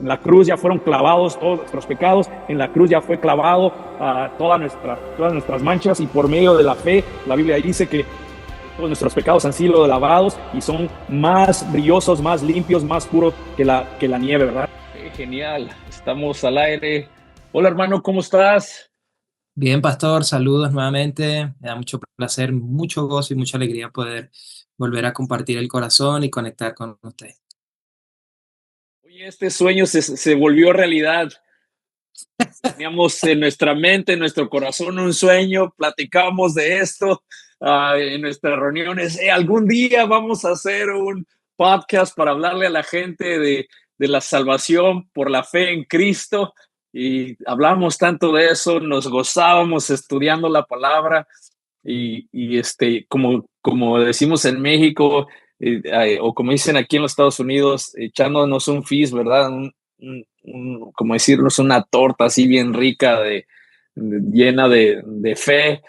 En la cruz ya fueron clavados todos nuestros pecados, en la cruz ya fue clavado todas nuestras manchas, y por medio de la fe, la Biblia dice que todos nuestros pecados han sido lavados y son más brillosos, más limpios, más puros que la nieve, ¿verdad? Genial, estamos al aire. Hola hermano, ¿cómo estás? Bien, pastor, saludos nuevamente. Me da mucho placer, mucho gozo y mucha alegría poder volver a compartir el corazón y conectar con usted. Oye, este sueño se volvió realidad. Teníamos en nuestra mente, en nuestro corazón un sueño, platicábamos de esto en nuestras reuniones. Algún día vamos a hacer un podcast para hablarle a la gente de la salvación por la fe en Cristo. Y hablamos tanto de eso, nos gozábamos estudiando la palabra como decimos en México, o como dicen aquí en los Estados Unidos, echándonos un fizz, ¿verdad? Como decirnos una torta así bien rica, llena de fe,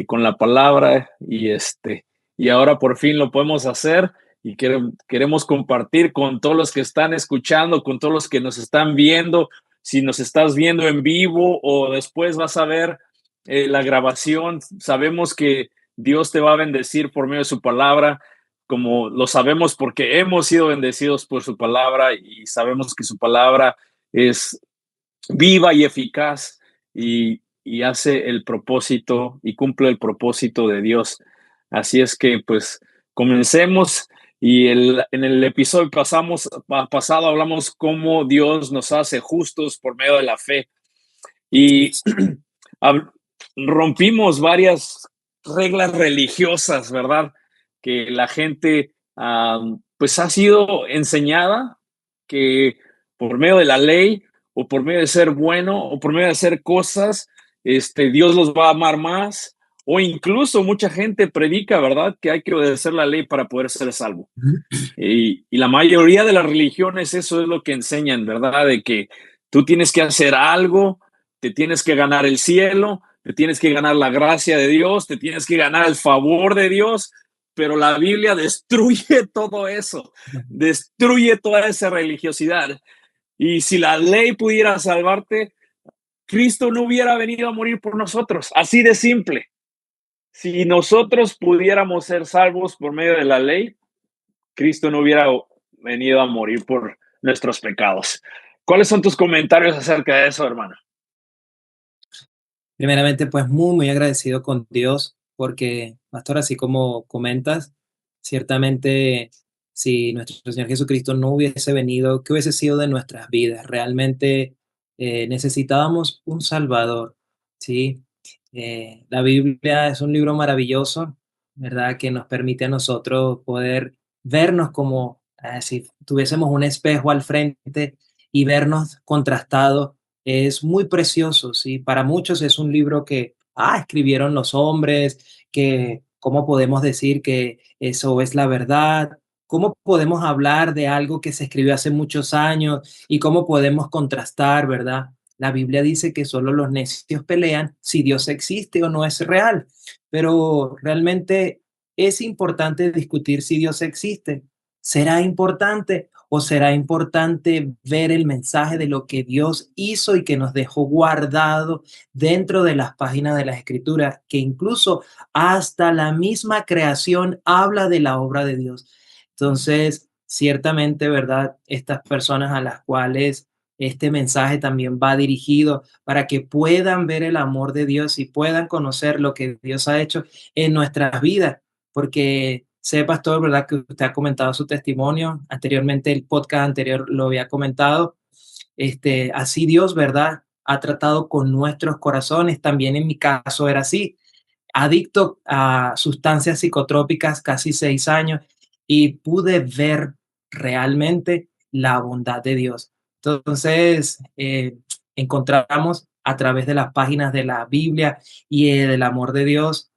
con la palabra, y ahora por fin lo podemos hacer, y queremos compartir con todos los que están escuchando, con todos los que nos están viendo. Si nos estás viendo en vivo o después vas a ver la grabación, sabemos que Dios te va a bendecir por medio de su palabra, como lo sabemos porque hemos sido bendecidos por su palabra, y sabemos que su palabra es viva y eficaz, y hace el propósito y cumple el propósito de Dios. Así es que pues comencemos. Y en el episodio pasado hablamos cómo Dios nos hace justos por medio de la fe, y rompimos varias reglas religiosas, ¿verdad? Que la gente pues ha sido enseñada que por medio de la ley, o por medio de ser bueno, o por medio de hacer cosas, Dios los va a amar más. O incluso mucha gente predica, ¿verdad?, que hay que obedecer la ley para poder ser salvo. Y la mayoría de las religiones eso es lo que enseñan, ¿verdad? De que tú tienes que hacer algo, te tienes que ganar el cielo, te tienes que ganar la gracia de Dios, te tienes que ganar el favor de Dios, pero la Biblia destruye todo eso, destruye toda esa religiosidad. Y si la ley pudiera salvarte, Cristo no hubiera venido a morir por nosotros, así de simple. Si nosotros pudiéramos ser salvos por medio de la ley, Cristo no hubiera venido a morir por nuestros pecados. ¿Cuáles son tus comentarios acerca de eso, hermano? Primeramente, pues muy agradecido con Dios porque, pastor, así como comentas, ciertamente si nuestro Señor Jesucristo no hubiese venido, ¿qué hubiese sido de nuestras vidas? Realmente necesitábamos un Salvador, ¿sí? La Biblia es un libro maravilloso, ¿verdad? Que nos permite a nosotros poder vernos como si tuviésemos un espejo al frente y vernos contrastados. Es muy precioso, ¿sí? Para muchos es un libro que, escribieron los hombres, que cómo podemos decir que eso es la verdad, cómo podemos hablar de algo que se escribió hace muchos años y cómo podemos contrastar, ¿verdad? La Biblia dice que solo los necios pelean si Dios existe o no es real, pero realmente es importante discutir si Dios existe. ¿Será importante o será importante ver el mensaje de lo que Dios hizo y que nos dejó guardado dentro de las páginas de las Escrituras, que incluso hasta la misma creación habla de la obra de Dios? Entonces, ciertamente, ¿verdad? Estas personas a las cuales este mensaje también va dirigido para que puedan ver el amor de Dios y puedan conocer lo que Dios ha hecho en nuestras vidas, porque sé, pastor, ¿verdad? Que usted ha comentado su testimonio. Anteriormente, el podcast anterior lo había comentado. Así Dios, ¿verdad? Ha tratado con nuestros corazones. También en mi caso era así. Adicto a sustancias psicotrópicas casi 6 años y pude ver realmente la bondad de Dios. Entonces, encontramos a través de las páginas de la Biblia y del amor de Dios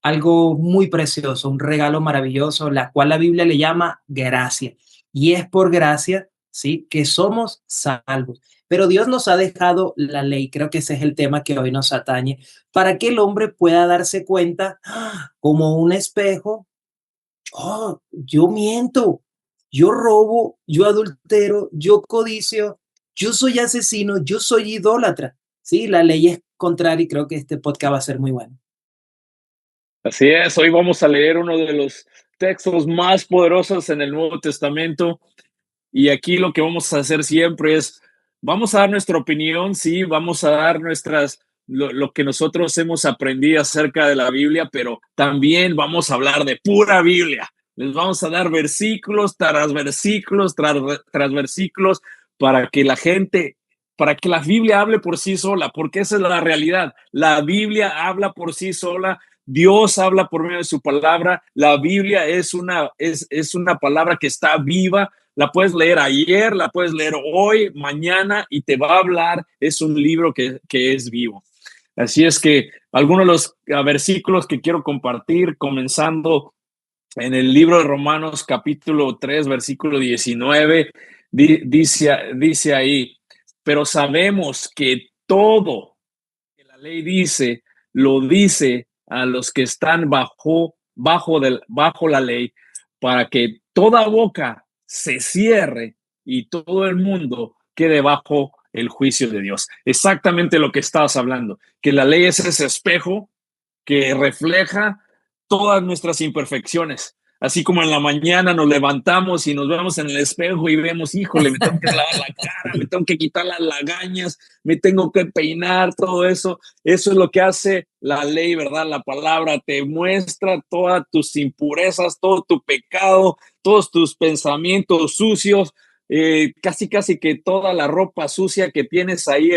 algo muy precioso, un regalo maravilloso, la cual la Biblia le llama gracia. Y es por gracia, ¿sí?, que somos salvos. Pero Dios nos ha dejado la ley, creo que ese es el tema que hoy nos atañe, para que el hombre pueda darse cuenta como un espejo, yo miento, yo robo, yo adultero, yo codicio, yo soy asesino, yo soy idólatra. Sí, la ley es contraria y creo que este podcast va a ser muy bueno. Así es, hoy vamos a leer uno de los textos más poderosos en el Nuevo Testamento. Y aquí lo que vamos a hacer siempre es, vamos a dar nuestra opinión, sí, vamos a dar lo que nosotros hemos aprendido acerca de la Biblia, pero también vamos a hablar de pura Biblia. Les vamos a dar versículos tras versículos para que la gente, para que la Biblia hable por sí sola, porque esa es la realidad. La Biblia habla por sí sola. Dios habla por medio de su palabra. La Biblia es una palabra que está viva. La puedes leer ayer, la puedes leer hoy, mañana y te va a hablar. Es un libro que es vivo. Así es que algunos de los versículos que quiero compartir, comenzando en el libro de Romanos capítulo 3 versículo 19, dice ahí, pero sabemos que todo que la ley dice, lo dice a los que están bajo la ley, para que toda boca se cierre y todo el mundo quede bajo el juicio de Dios. Exactamente lo que estabas hablando, que la ley es ese espejo que refleja todas nuestras imperfecciones. Así como en la mañana nos levantamos y nos vemos en el espejo y vemos, híjole, me tengo que lavar la cara, me tengo que quitar las lagañas, me tengo que peinar, todo eso. Eso es lo que hace la ley, ¿verdad? La palabra te muestra todas tus impurezas, todo tu pecado, todos tus pensamientos sucios, casi que toda la ropa sucia que tienes ahí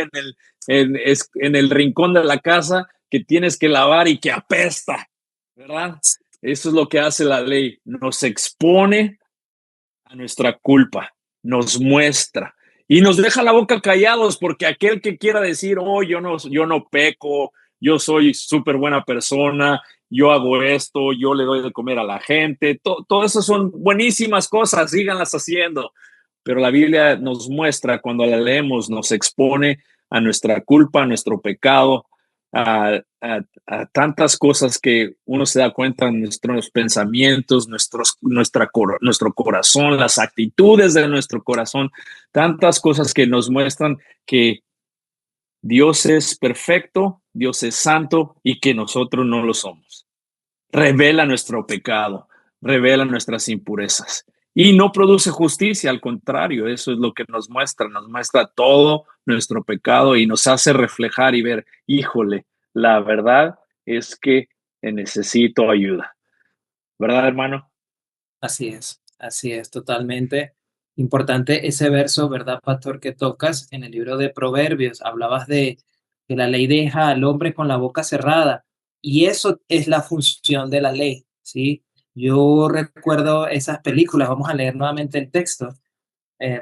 en el rincón de la casa que tienes que lavar y que apesta, ¿verdad? Eso es lo que hace la ley, nos expone a nuestra culpa, nos muestra y nos deja la boca callados porque aquel que quiera decir, oh, yo no peco, yo soy súper buena persona, yo hago esto, yo le doy de comer a la gente, todo eso son buenísimas cosas, síganlas haciendo, pero la Biblia nos muestra, cuando la leemos, nos expone a nuestra culpa, a nuestro pecado, a tantas cosas que uno se da cuenta en nuestros pensamientos, nuestro corazón, las actitudes de nuestro corazón, tantas cosas que nos muestran que Dios es perfecto, Dios es santo y que nosotros no lo somos. Revela nuestro pecado, revela nuestras impurezas y no produce justicia, al contrario, eso es lo que nos muestra todo nuestro pecado y nos hace reflejar y ver, híjole, la verdad es que necesito ayuda, ¿verdad, hermano? Así es, totalmente importante ese verso, ¿verdad, pastor, que tocas en el libro de Proverbios? Hablabas de que la ley deja al hombre con la boca cerrada y eso es la función de la ley, ¿sí? Yo recuerdo esas películas, vamos a leer nuevamente el texto.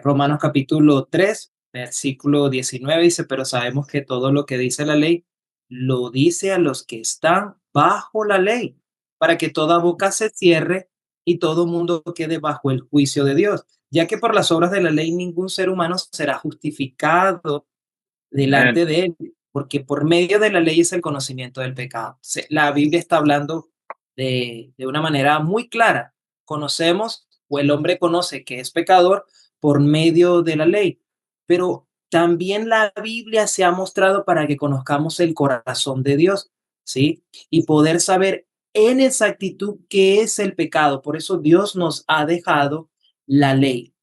Romanos capítulo 3 versículo 19 dice, pero sabemos que todo lo que dice la ley lo dice a los que están bajo la ley, para que toda boca se cierre y todo mundo quede bajo el juicio de Dios, ya que por las obras de la ley ningún ser humano será justificado Amén. delante de él, porque por medio de la ley es el conocimiento del pecado. La Biblia está hablando de una manera muy clara. Conocemos o el hombre conoce que es pecador por medio de la ley, pero también la Biblia se ha mostrado para que conozcamos el corazón de Dios, ¿sí? Y poder saber en exactitud qué es el pecado. Por eso Dios nos ha dejado la ley.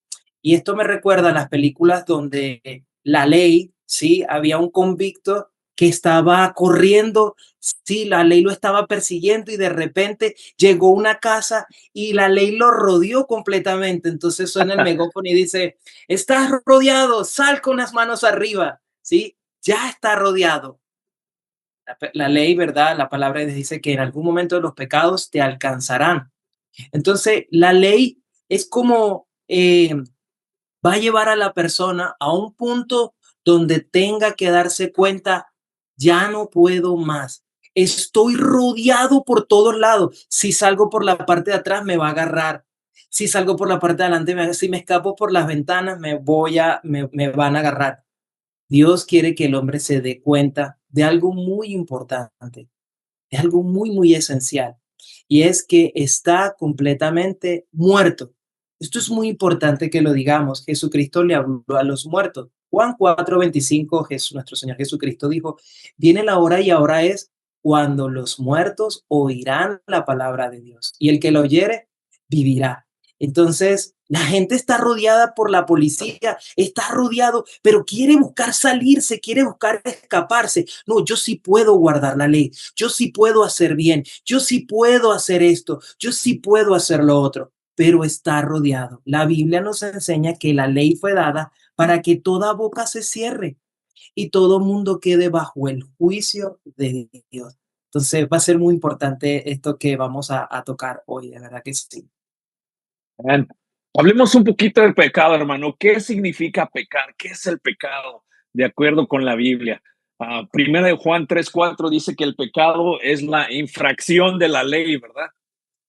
Y esto me recuerda a las películas donde la ley, sí, había un convicto que estaba corriendo, sí, la ley lo estaba persiguiendo y de repente llegó una casa y la ley lo rodeó completamente. Entonces suena el megáfono y dice, estás rodeado, sal con las manos arriba, sí, ya está rodeado. La ley, ¿verdad? La palabra de Dios dice que en algún momento los pecados te alcanzarán. Entonces, la ley es como va a llevar a la persona a un punto donde tenga que darse cuenta, ya no puedo más. Estoy rodeado por todos lados. Si salgo por la parte de atrás, me va a agarrar. Si salgo por la parte de adelante, si me escapo por las ventanas, me van a agarrar. Dios quiere que el hombre se dé cuenta de algo muy importante, de algo muy, muy esencial. Y es que está completamente muerto. Esto es muy importante que lo digamos. Jesucristo le habló a los muertos. Juan 4:25, nuestro Señor Jesucristo dijo, viene la hora y ahora es cuando los muertos oirán la palabra de Dios y el que la oyere vivirá. Entonces, la gente está rodeada por la policía, está rodeado, pero quiere buscar salirse, quiere buscar escaparse. No, yo sí puedo guardar la ley, yo sí puedo hacer bien, yo sí puedo hacer esto, yo sí puedo hacer lo otro, pero está rodeado. La Biblia nos enseña que la ley fue dada para que toda boca se cierre y todo mundo quede bajo el juicio de Dios. Entonces va a ser muy importante esto que vamos a tocar hoy, de verdad que sí. Bien. Hablemos un poquito del pecado, hermano. ¿Qué significa pecar? ¿Qué es el pecado? De acuerdo con la Biblia. Primera de Juan 3:4 dice que el pecado es la infracción de la ley, ¿verdad?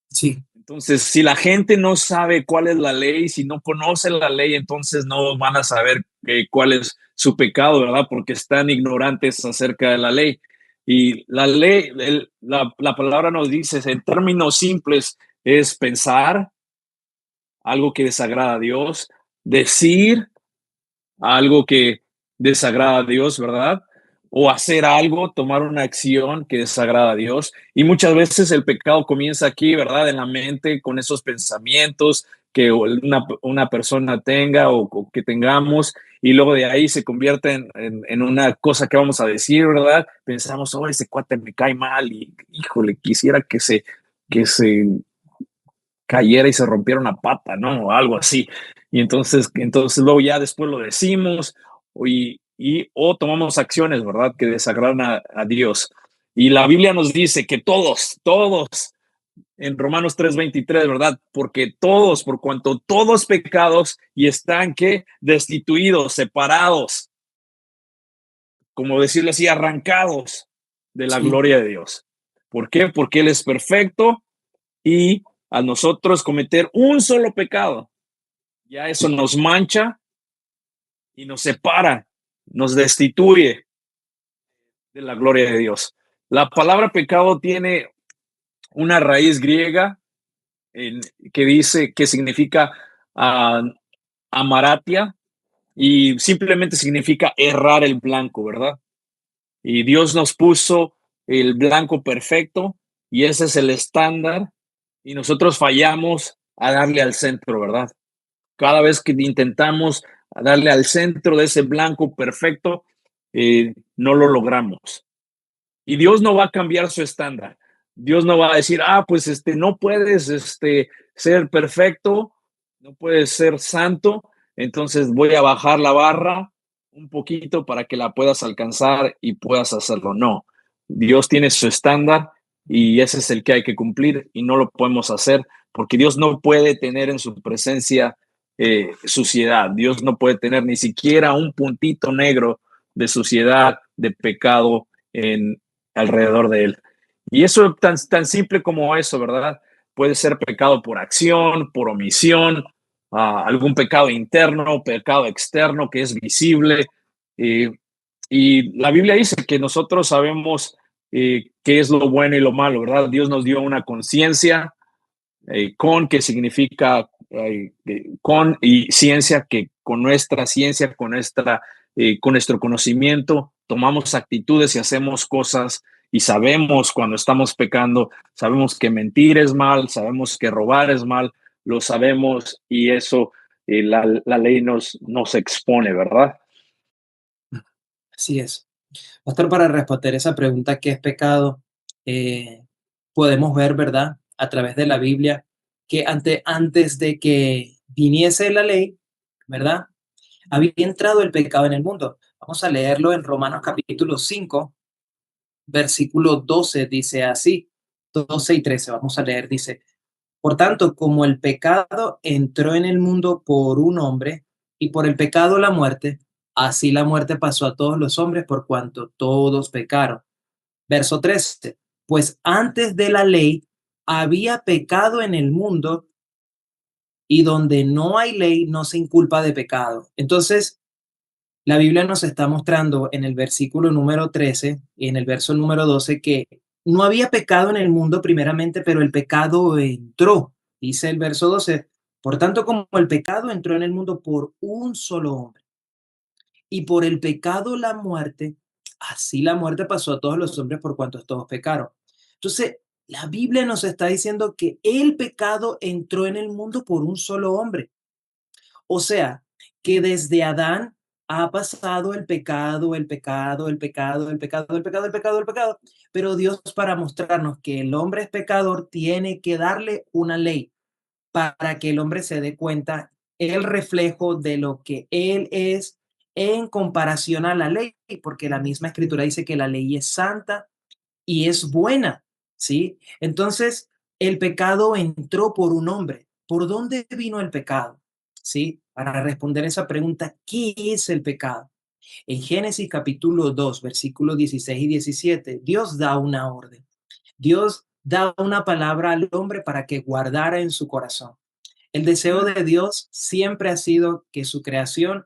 Sí, Entonces, si la gente no sabe cuál es la ley, si no conoce la ley, entonces no van a saber cuál es su pecado, ¿verdad? Porque están ignorantes acerca de la ley. Y la ley, la palabra nos dice, en términos simples, es pensar algo que desagrada a Dios, decir algo que desagrada a Dios, ¿verdad? O hacer algo, tomar una acción que desagrada a Dios. Y muchas veces el pecado comienza aquí, ¿verdad? En la mente, con esos pensamientos que una persona tenga o que tengamos, y luego de ahí se convierte en una cosa que vamos a decir, ¿verdad? Pensamos, oh, ese cuate me cae mal y, híjole, quisiera que se cayera y se rompiera una pata, ¿no? O algo así. Y entonces luego ya después lo decimos o tomamos acciones, ¿verdad? Que desagradan a Dios. Y la Biblia nos dice que todos, en Romanos 3:23, ¿verdad? Porque todos, por cuanto todos pecados y están que destituidos, separados, como decirlo así, arrancados de la sí, gloria de Dios. ¿Por qué? Porque Él es perfecto y a nosotros cometer un solo pecado, ya eso nos mancha y nos separa, nos destituye de la gloria de Dios. La palabra pecado tiene una raíz griega en, que dice que significa uh, amaratia y simplemente significa errar el blanco, ¿verdad? Y Dios nos puso el blanco perfecto y ese es el estándar y nosotros fallamos a darle al centro, ¿verdad? Cada vez que intentamos darle al centro de ese blanco perfecto, no lo logramos. Y Dios no va a cambiar su estándar. Dios no va a decir, pues no puedes ser perfecto, no puedes ser santo, entonces voy a bajar la barra un poquito para que la puedas alcanzar y puedas hacerlo. No, Dios tiene su estándar y ese es el que hay que cumplir y no lo podemos hacer porque Dios no puede tener en su presencia suciedad. Dios no puede tener ni siquiera un puntito negro de suciedad, de pecado en, alrededor de él. Y eso tan simple como eso, ¿verdad? Puede ser pecado por acción, por omisión, algún pecado interno, pecado externo que es visible. Eh, y la Biblia dice que nosotros sabemos qué es lo bueno y lo malo, ¿verdad? Dios nos dio una conciencia, que significa con, y ciencia, que con nuestra ciencia, con nuestro conocimiento, tomamos actitudes y hacemos cosas y sabemos cuando estamos pecando, sabemos que mentir es mal, sabemos que robar es mal, lo sabemos y eso la ley nos expone, ¿verdad? así es. Pastor, para responder esa pregunta, ¿qué es pecado? Eh, Podemos ver, ¿verdad? A través de la Biblia, que antes de que viniese la ley, ¿verdad? Había entrado el pecado en el mundo. Vamos a leerlo en Romanos capítulo 5, versículo 12, dice así, 12 y 13, vamos a leer, dice, por tanto, como el pecado entró en el mundo por un hombre y por el pecado la muerte, así la muerte pasó a todos los hombres por cuanto todos pecaron. Verso 13, pues antes de la ley había pecado en el mundo y donde no hay ley no se inculpa de pecado. Entonces, la Biblia nos está mostrando en el versículo número 13 y en el verso número 12 que no había pecado en el mundo primeramente, pero el pecado entró. Dice el verso 12, Por tanto, como el pecado entró en el mundo por un solo hombre, y por el pecado la muerte, así la muerte pasó a todos los hombres por cuantos todos pecaron. Entonces, la Biblia nos está diciendo que el pecado entró en el mundo por un solo hombre. O sea, que desde Adán ha pasado el pecado, el pecado, el pecado, el pecado, el pecado, el pecado, el pecado. Pero Dios, para mostrarnos que el hombre es pecador, tiene que darle una ley para que el hombre se dé cuenta el reflejo de lo que él es en comparación a la ley, porque la misma escritura dice que la ley es santa y es buena, ¿sí? Entonces, el pecado entró por un hombre. ¿Por dónde vino el pecado? ¿Sí? Para responder esa pregunta, ¿qué es el pecado? En Génesis capítulo 2, versículos 16 y 17, Dios da una orden. Dios da una palabra al hombre para que guardara en su corazón. El deseo de Dios siempre ha sido que su creación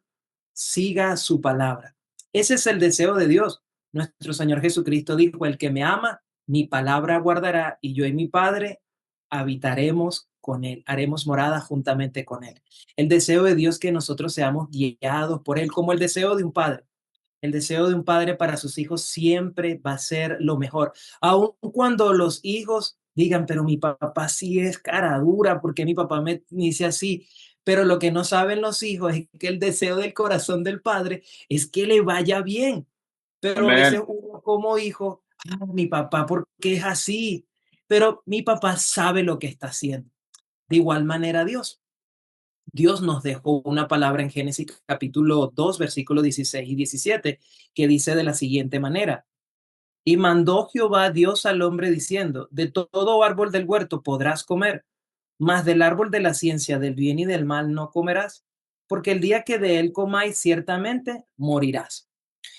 siga su palabra. Ese es el deseo de Dios. Nuestro Señor Jesucristo dijo, el que me ama, mi palabra guardará y yo y mi Padre habitaremos con él, haremos morada juntamente con él. El deseo de Dios es que nosotros seamos guiados por él, como el deseo de un padre. El deseo de un padre para sus hijos siempre va a ser lo mejor. Aun cuando los hijos digan, pero mi papá sí es cara dura, porque mi papá me dice así. Pero lo que no saben los hijos es que el deseo del corazón del padre es que le vaya bien. Pero a veces Amén. uno como hijo, mi papá, ¿por qué es así? Pero mi papá sabe lo que está haciendo. De igual manera Dios. Dios nos dejó una palabra en Génesis capítulo 2, versículos 16 y 17, que dice de la siguiente manera: y mandó Jehová Dios al hombre diciendo, de todo árbol del huerto podrás comer, mas del árbol de la ciencia del bien y del mal no comerás, porque el día que de él comáis ciertamente morirás.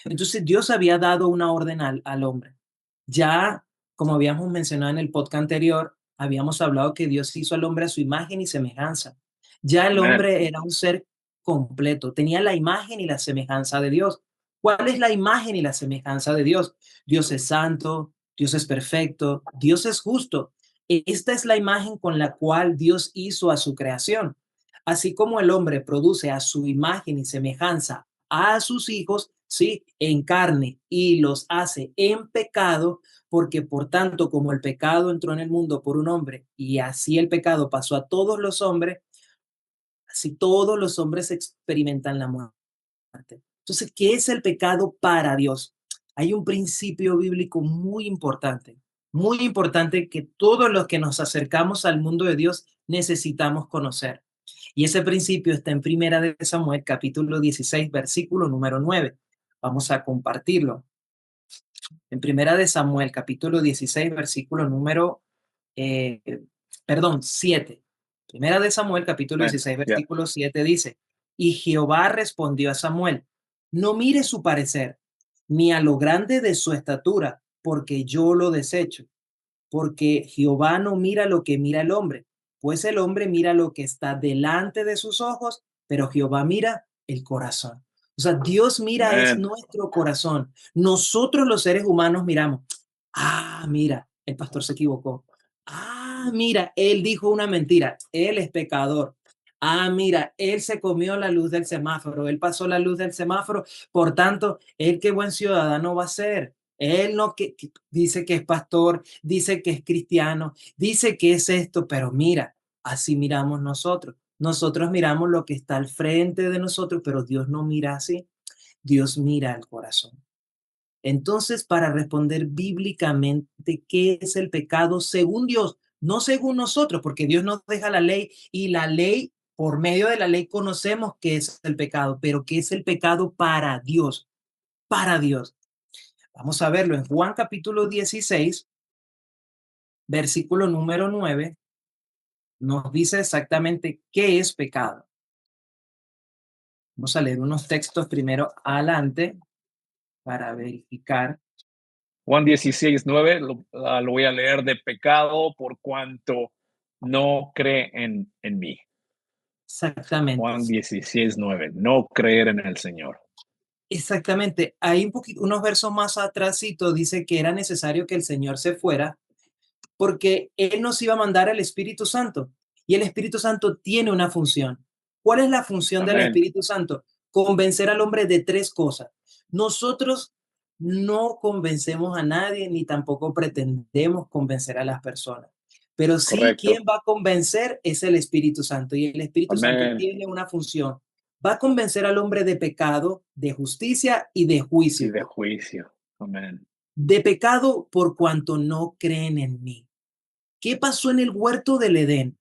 Entonces Dios había dado una orden al hombre. Ya, como habíamos mencionado en el podcast anterior, habíamos hablado que Dios hizo al hombre a su imagen y semejanza. Ya el Amén. hombre era un ser completo, tenía la imagen y la semejanza de Dios. ¿Cuál es la imagen y la semejanza de Dios? Dios es santo, Dios es perfecto, Dios es justo. Esta es la imagen con la cual Dios hizo a su creación. Así como el hombre produce a su imagen y semejanza a sus hijos, ¿sí? En carne y los hace en pecado, porque por tanto, como el pecado entró en el mundo por un hombre y así el pecado pasó a todos los hombres, así todos los hombres experimentan la muerte. Entonces, ¿qué es el pecado para Dios? Hay un principio bíblico muy importante que todos los que nos acercamos al mundo de Dios necesitamos conocer. Y ese principio está en Primera de Samuel, capítulo 16, versículo número 9. Vamos a compartirlo. En Primera de Samuel, capítulo 16, versículo número, eh, 7. Primera de Samuel, capítulo Amén. 16, Ya. versículo 7 dice, y Jehová respondió a Samuel, no mire su parecer, ni a lo grande de su estatura, porque yo lo desecho, porque Jehová no mira lo que mira el hombre, pues el hombre mira lo que está delante de sus ojos, pero Jehová mira el corazón. O sea, Dios mira es Amén. nuestro corazón. Nosotros los seres humanos miramos, mira, el pastor se equivocó. Mira, él dijo una mentira, él es pecador. Mira, él se comió la luz del semáforo, él pasó la luz del semáforo, por tanto, él qué buen ciudadano va a ser. Él no que dice que es pastor, dice que es cristiano, dice que es esto, pero mira, así miramos nosotros. Nosotros miramos lo que está al frente de nosotros, pero Dios no mira así. Dios mira al corazón. Entonces, para responder bíblicamente qué es el pecado según Dios, no según nosotros, porque Dios nos deja la ley y la ley, por medio de la ley conocemos qué es el pecado, pero qué es el pecado para Dios, para Dios. Vamos a verlo en Juan capítulo 16, versículo número 9, nos dice exactamente qué es pecado. Vamos a leer unos textos primero adelante para verificar. Juan 16, 9, lo voy a leer: de pecado por cuanto no cree en mí. Exactamente, Juan 16, 9, no creer en el Señor. exactamente. Hay unos versos más atrásito, dice que era necesario que el Señor se fuera porque Él nos iba a mandar el Espíritu Santo. Y el Espíritu Santo tiene una función. ¿Cuál es la función del Amén. Espíritu Santo? Convencer al hombre de tres cosas. Nosotros no convencemos a nadie ni tampoco pretendemos convencer a las personas. Pero sí, quien Correcto. va a convencer es el Espíritu Santo. Y el Espíritu Santo Amén. tiene una función. Va a convencer al hombre de pecado, de justicia y de Y juicio. de juicio. Amén. De pecado por cuanto no creen en mí. ¿Qué pasó en el huerto del Edén?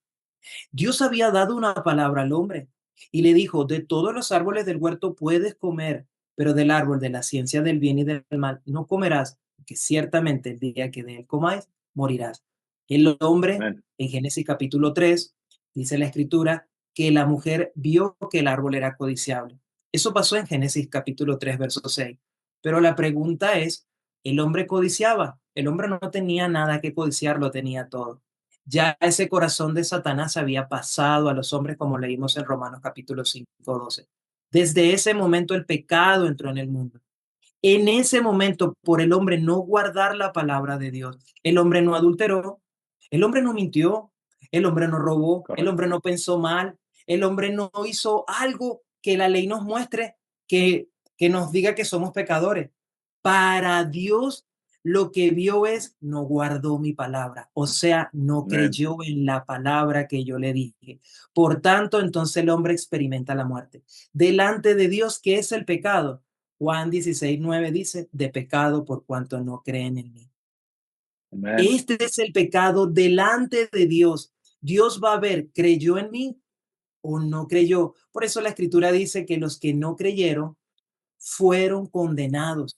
Dios había dado una palabra al hombre y le dijo, de todos los árboles del huerto puedes comer, pero del árbol de la ciencia del bien y del mal no comerás, que ciertamente el día que de él comáis, morirás. El hombre, Amén. en Génesis capítulo 3 dice la escritura, que la mujer vio que el árbol era codiciable. Eso pasó en Génesis capítulo 3 verso 6. Pero la pregunta es, ¿el hombre codiciaba? El hombre no tenía nada que codiciar, lo tenía todo. Ya ese corazón de Satanás había pasado a los hombres, como leímos en Romanos capítulo 5:12. Desde ese momento el pecado entró en el mundo. En ese momento, por el hombre no guardar la palabra de Dios, el hombre no adulteró, el hombre no mintió, el hombre no robó, el Correcto. hombre no pensó mal, el hombre no hizo algo que la ley nos muestre, que nos diga que somos pecadores. Para Dios, lo que vio es, no guardó mi palabra, o sea, no Amén. creyó en la palabra que yo le dije. Por tanto, entonces el hombre experimenta la muerte. Delante de Dios, ¿qué es el pecado? Juan 16:9 dice, de pecado por cuanto no creen en mí. Amén. Este es el pecado delante de Dios. Dios va a ver, ¿creyó en mí o no creyó? Por eso la escritura dice que los que no creyeron fueron condenados.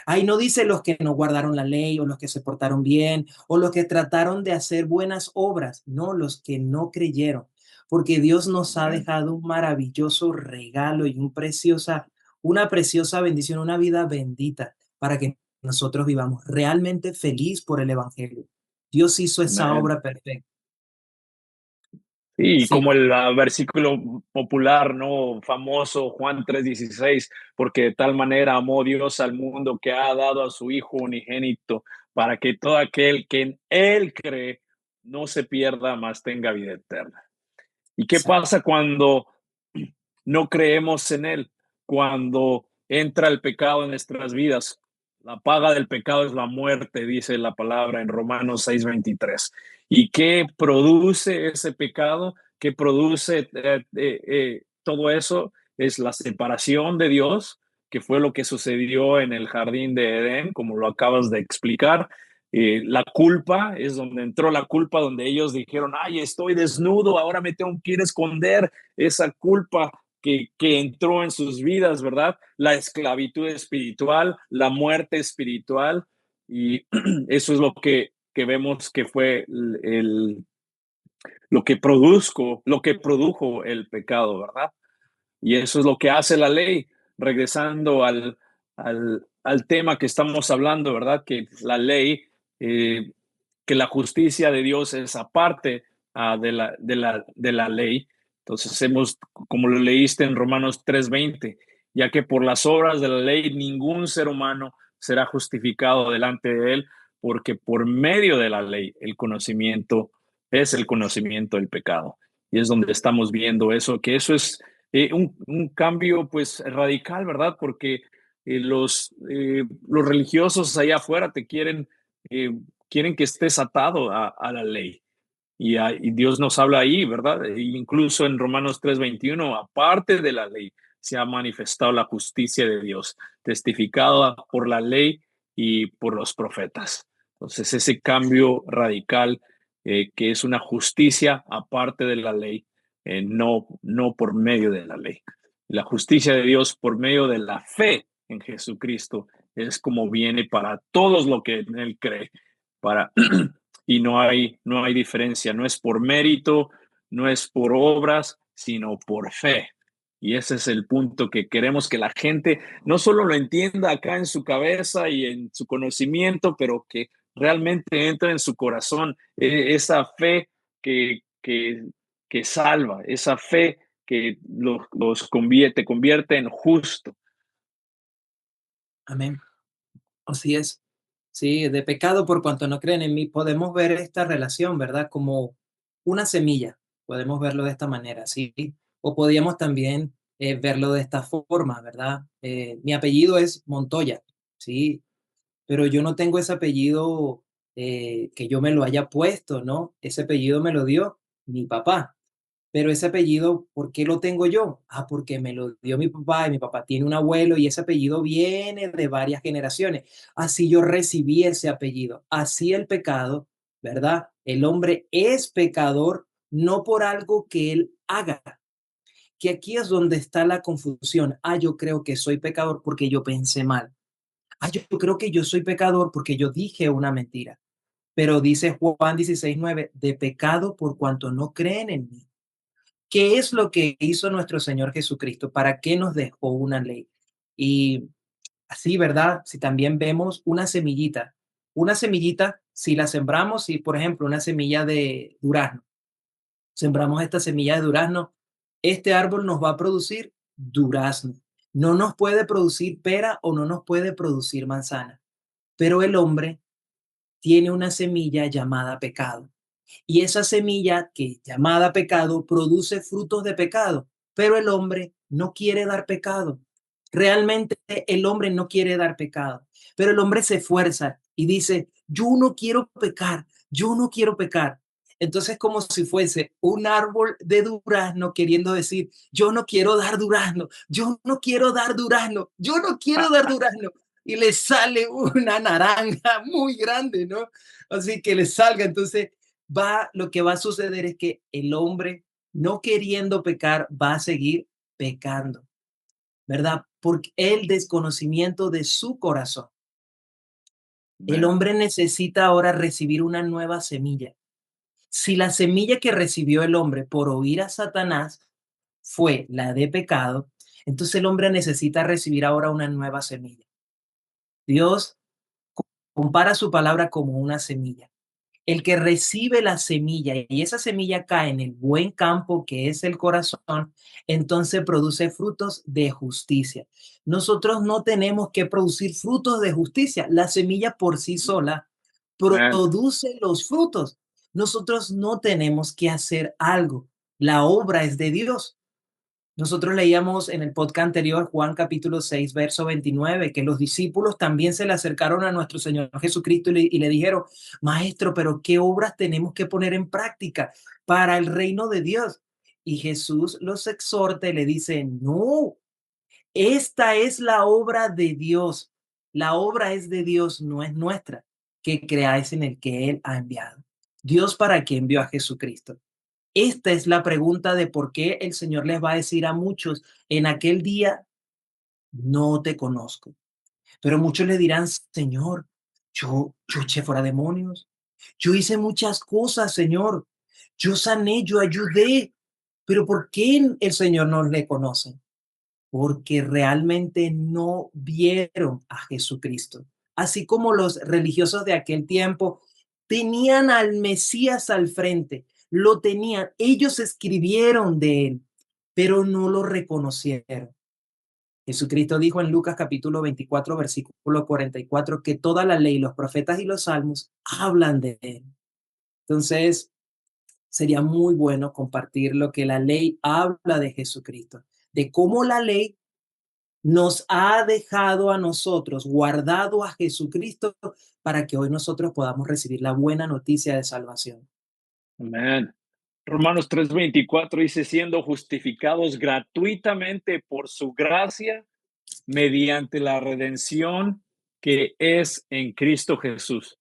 Ahí no dice los que no guardaron la ley o los que se portaron bien o los que trataron de hacer buenas obras, no, los que no creyeron, porque Dios nos ha Amén. dejado un maravilloso regalo y una preciosa bendición, una vida bendita para que nosotros vivamos realmente feliz por el Evangelio. Dios hizo esa Amén. obra perfecta. Y Sí, como el versículo popular, ¿no? Famoso, Juan 3:16, porque de tal manera amó Dios al mundo que ha dado a su Hijo unigénito, para que todo aquel que en Él cree no se pierda, mas tenga vida eterna. ¿Y qué exacto. pasa cuando no creemos en Él? Cuando entra el pecado en nuestras vidas. La paga del pecado es la muerte, dice la palabra en Romanos 6:23. ¿Y qué produce ese pecado? ¿Qué produce todo eso? Es la separación de Dios, que fue lo que sucedió en el jardín de Edén, como lo acabas de explicar. La culpa es donde entró la culpa, donde ellos dijeron, ay, estoy desnudo, ahora me tengo que ir a esconder. Esa culpa que entró en sus vidas, ¿verdad? La esclavitud espiritual, la muerte espiritual, y eso es que vemos que fue lo que produjo el pecado, ¿verdad? Y eso es lo que hace la ley, regresando al tema que estamos hablando, ¿verdad? Que la ley, eh, que la justicia de Dios es aparte de la ley. Entonces, como lo leíste en Romanos 3:20, ya que por las obras de la ley ningún ser humano será justificado delante de él, porque por medio de la ley el conocimiento es el conocimiento del pecado. Y es donde estamos viendo eso, que eso es un cambio pues radical, ¿verdad? Porque los religiosos allá afuera eh, quieren que estés atado a la ley. Y Dios nos habla ahí, ¿verdad? E incluso en Romanos 3:21, aparte de la ley, se ha manifestado la justicia de Dios, testificada por la ley y por los profetas. Entonces, ese cambio radical, que es una justicia aparte de la ley, no por medio de la ley. La justicia de Dios por medio de la fe en Jesucristo es como viene para todos los que en Él creen, para y no hay diferencia, no es por mérito, no es por obras, sino por fe. Y ese es el punto que queremos que la gente no solo lo entienda acá en su cabeza y en su conocimiento, pero que realmente entre en su corazón esa fe que, que, que salva, esa fe que te convierte en justo. Amén. Así es. Sí, de pecado por cuanto no creen en mí, podemos ver esta relación, ¿verdad? Como una semilla. Podemos verlo de esta manera, ¿sí? O podríamos también verlo de esta forma, ¿verdad? Mi apellido es Montoya, ¿sí? Pero yo no tengo ese apellido que yo me lo haya puesto, ¿no? Ese apellido me lo dio mi papá. Pero ese apellido, ¿por qué lo tengo yo? Ah, porque me lo dio mi papá y mi papá tiene un abuelo y ese apellido viene de varias generaciones. Así yo recibí ese apellido. Así el pecado, ¿verdad? El hombre es pecador no por algo que él haga, que aquí es donde está la confusión. Ah, yo creo que soy pecador porque yo pensé mal. Ah, yo creo que yo soy pecador porque yo dije una mentira. Pero dice Juan 16:9, de pecado por cuanto no creen en mí. ¿Qué es lo que hizo nuestro Señor Jesucristo? ¿Para qué nos dejó una ley? Y así, ¿verdad? Si también vemos una semillita, si la sembramos, si por ejemplo una semilla de durazno, sembramos esta semilla de durazno, este árbol nos va a producir durazno. No nos puede producir pera o no nos puede producir manzana, pero el hombre tiene una semilla llamada pecado. Y esa semilla que llamada pecado produce frutos de pecado, pero el hombre no quiere dar pecado. Realmente el hombre no quiere dar pecado, pero el hombre se esfuerza y dice, yo no quiero pecar, yo no quiero pecar. Entonces, como si fuese un árbol de durazno queriendo decir, yo no quiero dar durazno, yo no quiero dar durazno, yo no quiero dar durazno. Y le sale una naranja muy grande, ¿no? Así que le salga. Entonces, lo que va a suceder es que el hombre, no queriendo pecar, va a seguir pecando, ¿verdad? Por el desconocimiento de su corazón. El Man. hombre necesita ahora recibir una nueva semilla. Si la semilla que recibió el hombre por oír a Satanás fue la de pecado, entonces el hombre necesita recibir ahora una nueva semilla. Dios compara su palabra como una semilla. El que recibe la semilla y esa semilla cae en el buen campo que es el corazón, entonces produce frutos de justicia. Nosotros no tenemos que producir frutos de justicia. La semilla por sí sola Man. produce los frutos. Nosotros no tenemos que hacer algo. La obra es de Dios. Nosotros leíamos en el podcast anterior, Juan capítulo 6, verso 29, que los discípulos también se le acercaron a nuestro Señor Jesucristo y le dijeron, Maestro, pero ¿qué obras tenemos que poner en práctica para el reino de Dios? Y Jesús los exhorta y le dice, no, esta es la obra de Dios. La obra es de Dios, no es nuestra, que creáis en el que Él ha enviado. Dios para qué envió a Jesucristo. Esta es la pregunta de por qué el Señor les va a decir a muchos en aquel día, no te conozco. Pero muchos le dirán, Señor, yo eché fuera demonios, yo hice muchas cosas, Señor, yo sané, yo ayudé, pero ¿por qué el Señor no le conoce? Porque realmente no vieron a Jesucristo. Así como los religiosos de aquel tiempo tenían al Mesías al frente, lo tenían, ellos escribieron de él, pero no lo reconocieron. Jesucristo dijo en Lucas capítulo 24, versículo 44, que toda la ley, los profetas y los salmos hablan de él. Entonces, sería muy bueno compartir lo que la ley habla de Jesucristo, de cómo la ley nos ha dejado a nosotros, guardado a Jesucristo para que hoy nosotros podamos recibir la buena noticia de salvación. Amén. Romanos 3:24 dice, siendo justificados gratuitamente por su gracia mediante la redención que es en Cristo Jesús.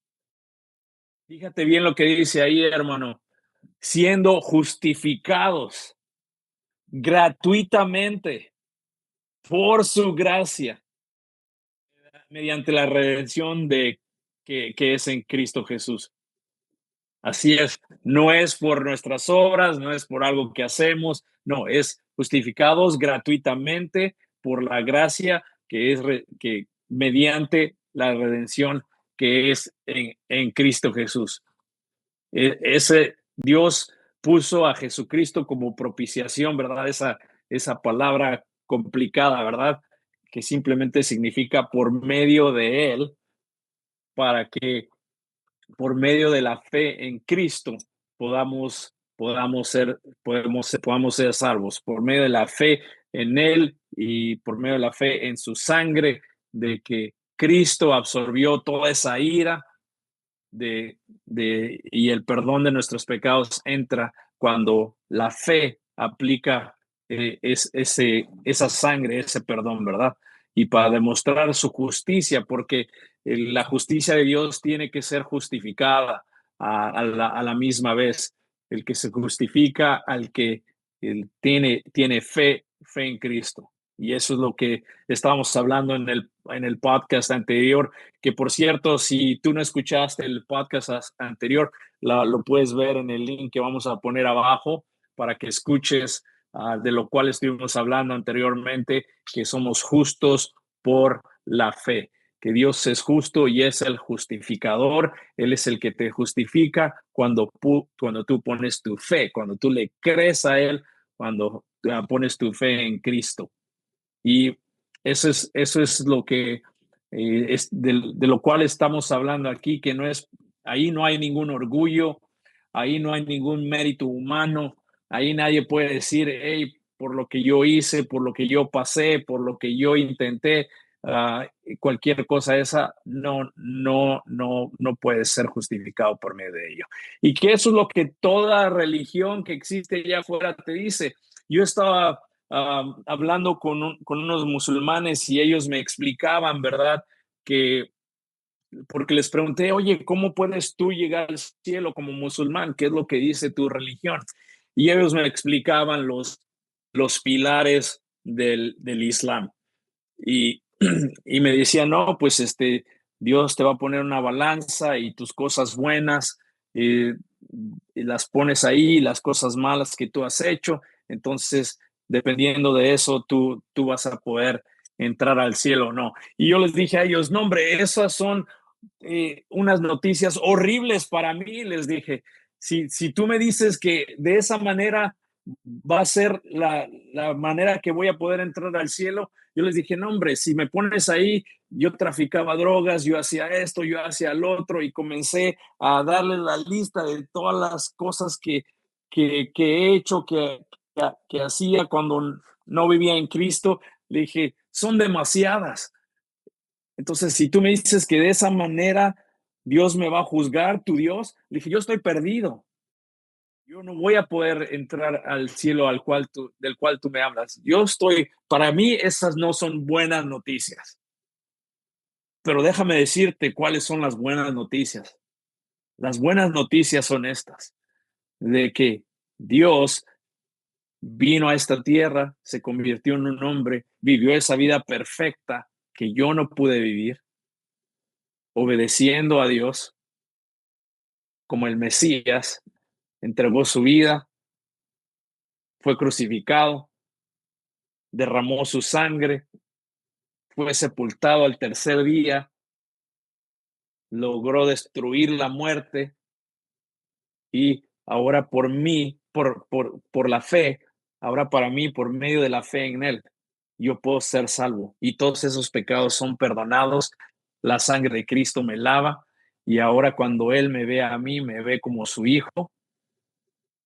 Fíjate bien lo que dice ahí, hermano. Siendo justificados gratuitamente por su gracia mediante la redención que es en Cristo Jesús. Así es, no es por nuestras obras, no es por algo que hacemos, no, es justificados gratuitamente por la gracia que mediante la redención que es en Cristo Jesús. Ese Dios puso a Jesucristo como propiciación, ¿verdad? Esa palabra complicada, ¿verdad? Que simplemente significa por medio de Él, para que por medio de la fe en Cristo podamos ser salvos por medio de la fe en Él y por medio de la fe en su sangre, de que Cristo absorbió toda esa ira y el perdón de nuestros pecados entra cuando la fe aplica esa sangre, ese perdón, ¿verdad? Y para demostrar su justicia, porque la justicia de Dios tiene que ser justificada a la misma vez. El que se justifica al que tiene fe en Cristo. Y eso es lo que estábamos hablando en el podcast anterior, que por cierto, si tú no escuchaste el podcast anterior, lo puedes ver en el link que vamos a poner abajo para que escuches de lo cual estuvimos hablando anteriormente, que somos justos por la fe, que Dios es justo y es el justificador. Él es el que te justifica cuando tú pones tu fe, cuando tú le crees a Él, cuando pones tu fe en Cristo. Y eso es lo que es de lo cual estamos hablando aquí, que ahí no hay ningún orgullo, ahí no hay ningún mérito humano, ahí nadie puede decir, hey, por lo que yo hice, por lo que yo pasé, por lo que yo intenté, cualquier cosa esa no puede ser justificado por medio de ello. Y que eso es lo que toda religión que existe allá afuera te dice. Yo estaba hablando con unos musulmanes y ellos me explicaban, ¿verdad? Porque les pregunté, oye, ¿cómo puedes tú llegar al cielo como musulmán? ¿Qué es lo que dice tu religión? Y ellos me explicaban los pilares del Islam. Y, y me decían, no, pues Dios te va a poner una balanza y tus cosas buenas y las pones ahí, las cosas malas que tú has hecho. Entonces, dependiendo de eso, tú vas a poder entrar al cielo o no. Y yo les dije a ellos, no, hombre, esas son unas noticias horribles para mí. Les dije, si tú me dices que de esa manera va a ser la manera que voy a poder entrar al cielo, yo les dije, no, hombre, si me pones ahí, yo traficaba drogas, yo hacía esto, yo hacía lo otro, y comencé a darle la lista de todas las cosas que he hecho, que hacía cuando no vivía en Cristo. Le dije, son demasiadas. Entonces, si tú me dices que de esa manera Dios me va a juzgar, tu Dios, le dije, yo estoy perdido. Yo no voy a poder entrar al cielo del cual tú me hablas. Para mí esas no son buenas noticias. Pero déjame decirte cuáles son las buenas noticias. Las buenas noticias son estas, de que Dios vino a esta tierra, se convirtió en un hombre, vivió esa vida perfecta que yo no pude vivir, obedeciendo a Dios como el Mesías, entregó su vida, fue crucificado, derramó su sangre, fue sepultado al tercer día, logró destruir la muerte y ahora por mí, por la fe, ahora para mí, por medio de la fe en Él, yo puedo ser salvo y todos esos pecados son perdonados, la sangre de Cristo me lava y ahora cuando Él me ve a mí, me ve como su hijo,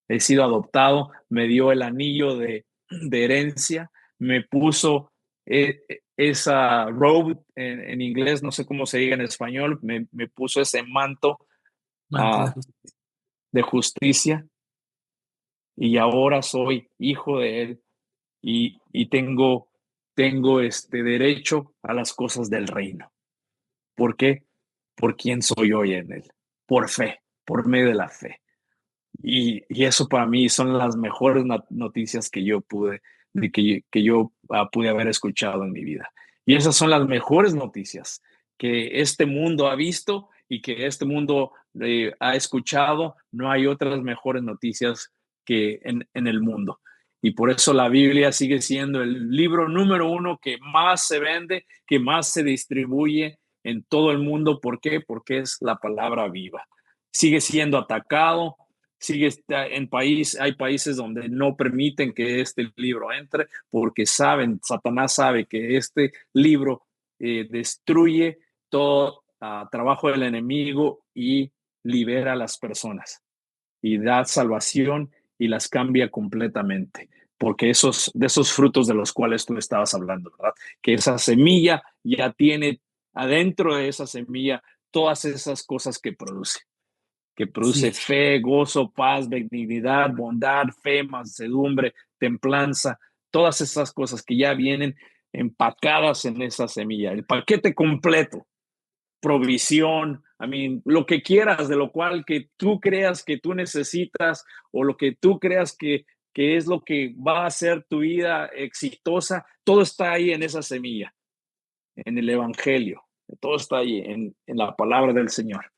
he sido adoptado, me dio el anillo de herencia, me puso esa robe en inglés, no sé cómo se diga en español, me puso ese manto Manto de uh, de justicia y ahora soy hijo de Él y tengo este derecho a las cosas del reino. ¿Por qué? Por quién soy hoy en Él, por fe, por medio de la fe. Y eso para mí son las mejores noticias que yo pude haber escuchado en mi vida. Y esas son las mejores noticias que este mundo ha visto y que este mundo ha escuchado. No hay otras mejores noticias que en el mundo. Y por eso la Biblia sigue siendo el libro número uno que más se vende, que más se distribuye en todo el mundo. ¿Por qué? Porque es la palabra viva. Sigue siendo atacado, hay países donde no permiten que este libro entre porque Satanás sabe que este libro destruye todo trabajo del enemigo y libera a las personas y da salvación y las cambia completamente. Porque de esos frutos de los cuales tú estabas hablando, ¿verdad? Que esa semilla ya tiene adentro de esa semilla todas esas cosas que Así produce es. fe, gozo, paz, benignidad, bondad, fe, mansedumbre, templanza, todas esas cosas que ya vienen empacadas en esa semilla, el paquete completo, provisión, lo que quieras, de lo cual que tú creas que tú necesitas o lo que tú creas que es lo que va a hacer tu vida exitosa, todo está ahí en esa semilla, en el Evangelio, todo está ahí en la palabra del Señor.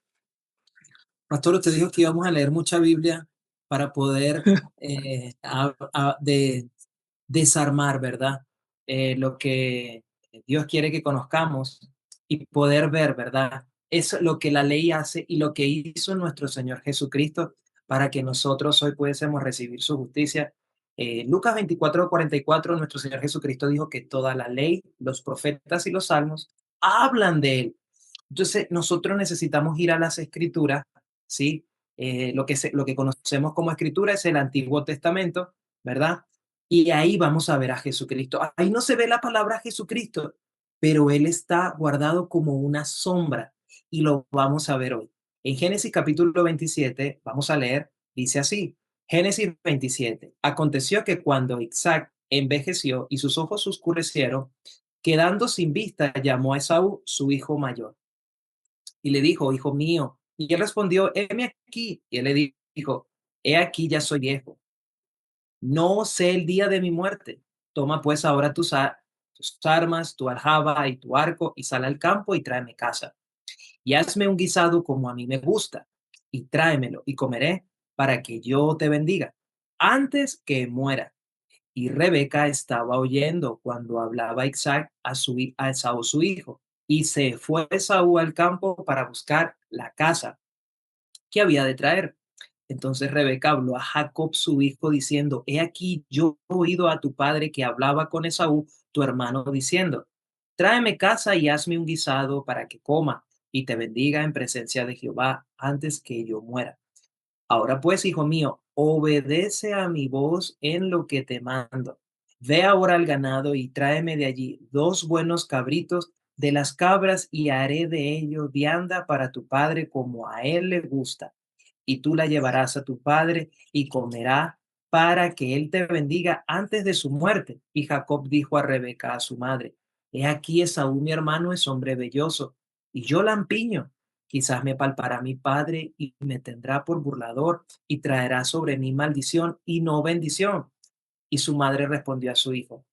Pastor, usted dijo que íbamos a leer mucha Biblia para poder desarmar, ¿verdad? Lo que Dios quiere que conozcamos y poder ver, ¿verdad? Es lo que la ley hace y lo que hizo nuestro Señor Jesucristo para que nosotros hoy pudiésemos recibir su justicia. Lucas 24:44, nuestro Señor Jesucristo dijo que toda la ley, los profetas y los salmos hablan de Él. Entonces, nosotros necesitamos ir a las escrituras, ¿sí? Lo que conocemos como escritura es el Antiguo Testamento, ¿verdad? Y ahí vamos a ver a Jesucristo. Ahí no se ve la palabra Jesucristo, pero Él está guardado como una sombra y lo vamos a ver hoy. En Génesis capítulo 27, vamos a leer, dice así, Génesis 27, aconteció que cuando Isaac envejeció y sus ojos se oscurecieron, quedando sin vista, llamó a Esaú, su hijo mayor, y le dijo, hijo mío. Y él respondió, heme aquí. Y él le dijo, he aquí ya soy viejo, no sé el día de mi muerte. Toma pues ahora tus armas, tu aljaba y tu arco, y sal al campo y tráeme casa. Y hazme un guisado como a mí me gusta, y tráemelo, y comeré, para que yo te bendiga, antes que muera. Y Rebeca estaba oyendo cuando hablaba Isaac a Esaú su hijo. Y se fue Esaú al campo para buscar la casa que había de traer. Entonces Rebeca habló a Jacob su hijo diciendo, he aquí yo he oído a tu padre que hablaba con Esaú, tu hermano, diciendo, tráeme casa y hazme un guisado para que coma y te bendiga en presencia de Jehová antes que yo muera. Ahora pues, hijo mío, obedece a mi voz en lo que te mando. Ve ahora al ganado y tráeme de allí 2 buenos cabritos de las cabras y haré de ellos vianda para tu padre como a él le gusta. Y tú la llevarás a tu padre y comerá para que él te bendiga antes de su muerte. Y Jacob dijo a Rebeca, a su madre, he aquí Esaú mi hermano es hombre velloso y yo lampiño. Quizás me palpará mi padre y me tendrá por burlador y traerá sobre mí maldición y no bendición. Y su madre respondió a su hijo.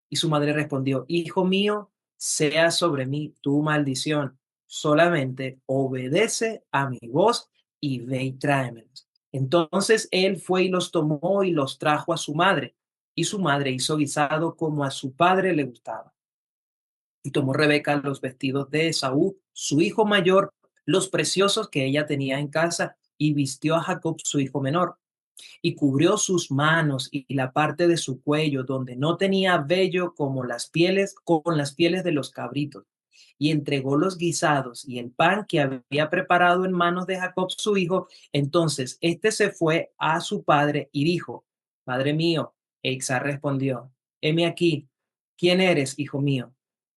Y su madre respondió, hijo mío, sea sobre mí tu maldición. Solamente obedece a mi voz y ve y tráemelos. Entonces él fue y los tomó y los trajo a su madre. Y su madre hizo guisado como a su padre le gustaba. Y tomó Rebeca los vestidos de Esaú, su hijo mayor, los preciosos que ella tenía en casa, y vistió a Jacob, su hijo menor, y cubrió sus manos y la parte de su cuello, donde no tenía vello, como las pieles, con las pieles de los cabritos. Y entregó los guisados y el pan que había preparado en manos de Jacob, su hijo. Entonces éste se fue a su padre y dijo, Padre mío. E Isaac respondió, heme aquí, ¿quién eres, hijo mío?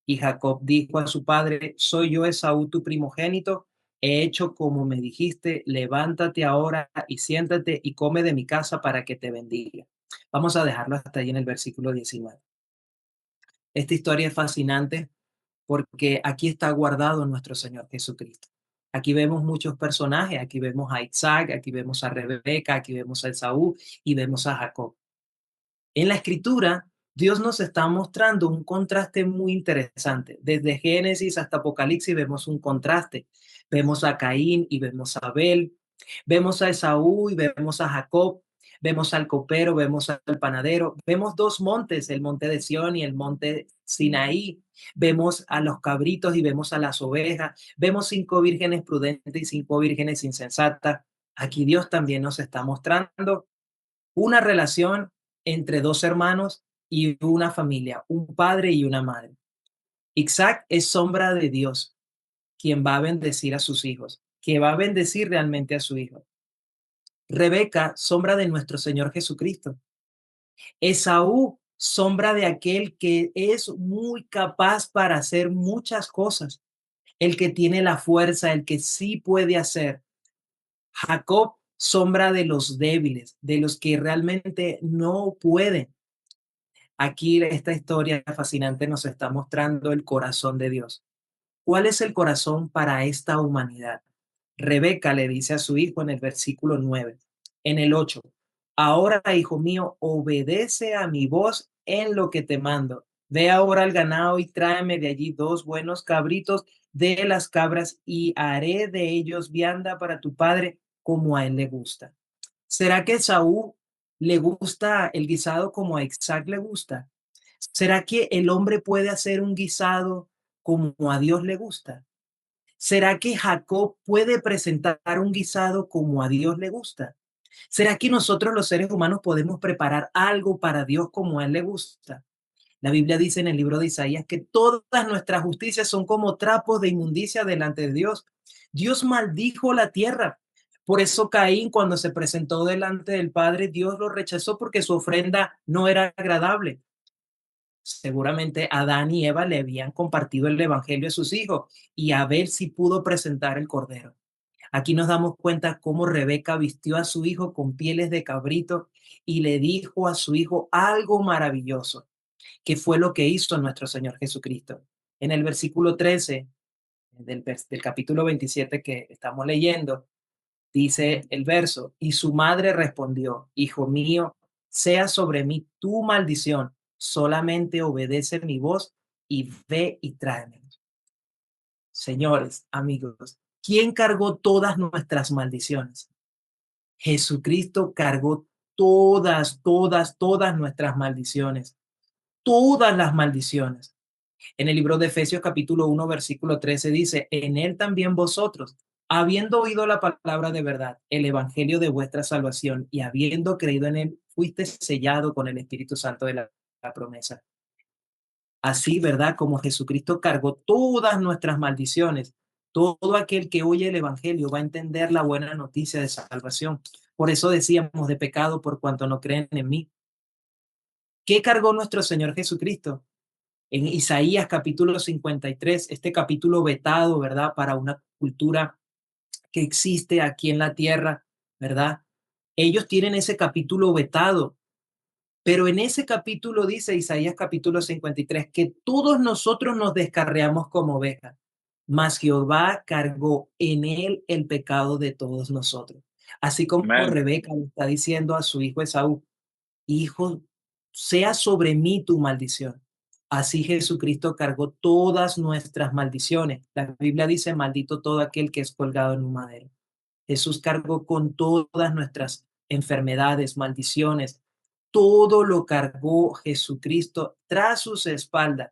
Y Jacob dijo a su padre, soy yo Esaú, tu primogénito. He hecho como me dijiste, levántate ahora y siéntate y come de mi casa para que te bendiga. Vamos a dejarlo hasta ahí en el versículo 19. Esta historia es fascinante porque aquí está guardado nuestro Señor Jesucristo. Aquí vemos muchos personajes, aquí vemos a Isaac, aquí vemos a Rebeca, aquí vemos a Esaú y vemos a Jacob. En la escritura, Dios nos está mostrando un contraste muy interesante. Desde Génesis hasta Apocalipsis vemos un contraste. Vemos a Caín y vemos a Abel. Vemos a Esaú y vemos a Jacob. Vemos al copero, vemos al panadero. Vemos 2 montes, el monte de Sión y el monte Sinaí. Vemos a los cabritos y vemos a las ovejas. Vemos 5 vírgenes prudentes y 5 vírgenes insensatas. Aquí Dios también nos está mostrando una relación entre 2 hermanos y una familia, un padre y una madre. Isaac es sombra de Dios, quien va a bendecir a sus hijos, que va a bendecir realmente a su hijo. Rebeca, sombra de nuestro Señor Jesucristo. Esaú, sombra de aquel que es muy capaz para hacer muchas cosas, el que tiene la fuerza, el que sí puede hacer. Jacob, sombra de los débiles, de los que realmente no pueden. Aquí esta historia fascinante nos está mostrando el corazón de Dios. ¿Cuál es el corazón para esta humanidad? Rebeca le dice a su hijo en el versículo 9, en el 8, ahora, hijo mío, obedece a mi voz en lo que te mando. Ve ahora al ganado y tráeme de allí 2 buenos cabritos de las cabras y haré de ellos vianda para tu padre como a él le gusta. ¿Será que a Saúl le gusta el guisado como a Isaac le gusta? ¿Será que el hombre puede hacer un guisado como a Dios le gusta? ¿Será que Jacob puede presentar un guisado como a Dios le gusta? ¿Será que nosotros los seres humanos podemos preparar algo para Dios como a Él le gusta? La Biblia dice en el libro de Isaías que todas nuestras justicias son como trapos de inmundicia delante de Dios. Dios maldijo la tierra. Por eso Caín, cuando se presentó delante del Padre, Dios lo rechazó porque su ofrenda no era agradable. Seguramente Adán y Eva le habían compartido el evangelio a sus hijos y a ver si pudo presentar el cordero. Aquí nos damos cuenta cómo Rebeca vistió a su hijo con pieles de cabrito y le dijo a su hijo algo maravilloso, que fue lo que hizo nuestro Señor Jesucristo. En el versículo 13 del capítulo 27 que estamos leyendo, dice el verso, y su madre respondió, hijo mío, sea sobre mí tu maldición, solamente obedece mi voz y ve y tráeme. Señores, amigos, ¿quién cargó todas nuestras maldiciones? Jesucristo cargó todas nuestras maldiciones, todas las maldiciones. En el libro de Efesios capítulo 1, versículo 13 dice, en él también vosotros, habiendo oído la palabra de verdad, el evangelio de vuestra salvación y habiendo creído en él, fuiste sellado con el Espíritu Santo de la promesa. Así, ¿verdad? Como Jesucristo cargó todas nuestras maldiciones, todo aquel que oye el evangelio va a entender la buena noticia de salvación. Por eso decíamos de pecado por cuanto no creen en mí. ¿Qué cargó nuestro Señor Jesucristo? En Isaías capítulo 53, este capítulo vetado, ¿verdad? Para una cultura que existe aquí en la tierra, ¿verdad? Ellos tienen ese capítulo vetado, pero en ese capítulo dice Isaías capítulo 53 que todos nosotros nos descarriamos como ovejas, mas Jehová cargó en él el pecado de todos nosotros. Así como Amén. Rebeca le está diciendo a su hijo Esaú, hijo, sea sobre mí tu maldición. Así Jesucristo cargó todas nuestras maldiciones. La Biblia dice, maldito todo aquel que es colgado en un madero. Jesús cargó con todas nuestras enfermedades, maldiciones. Todo lo cargó Jesucristo tras sus espaldas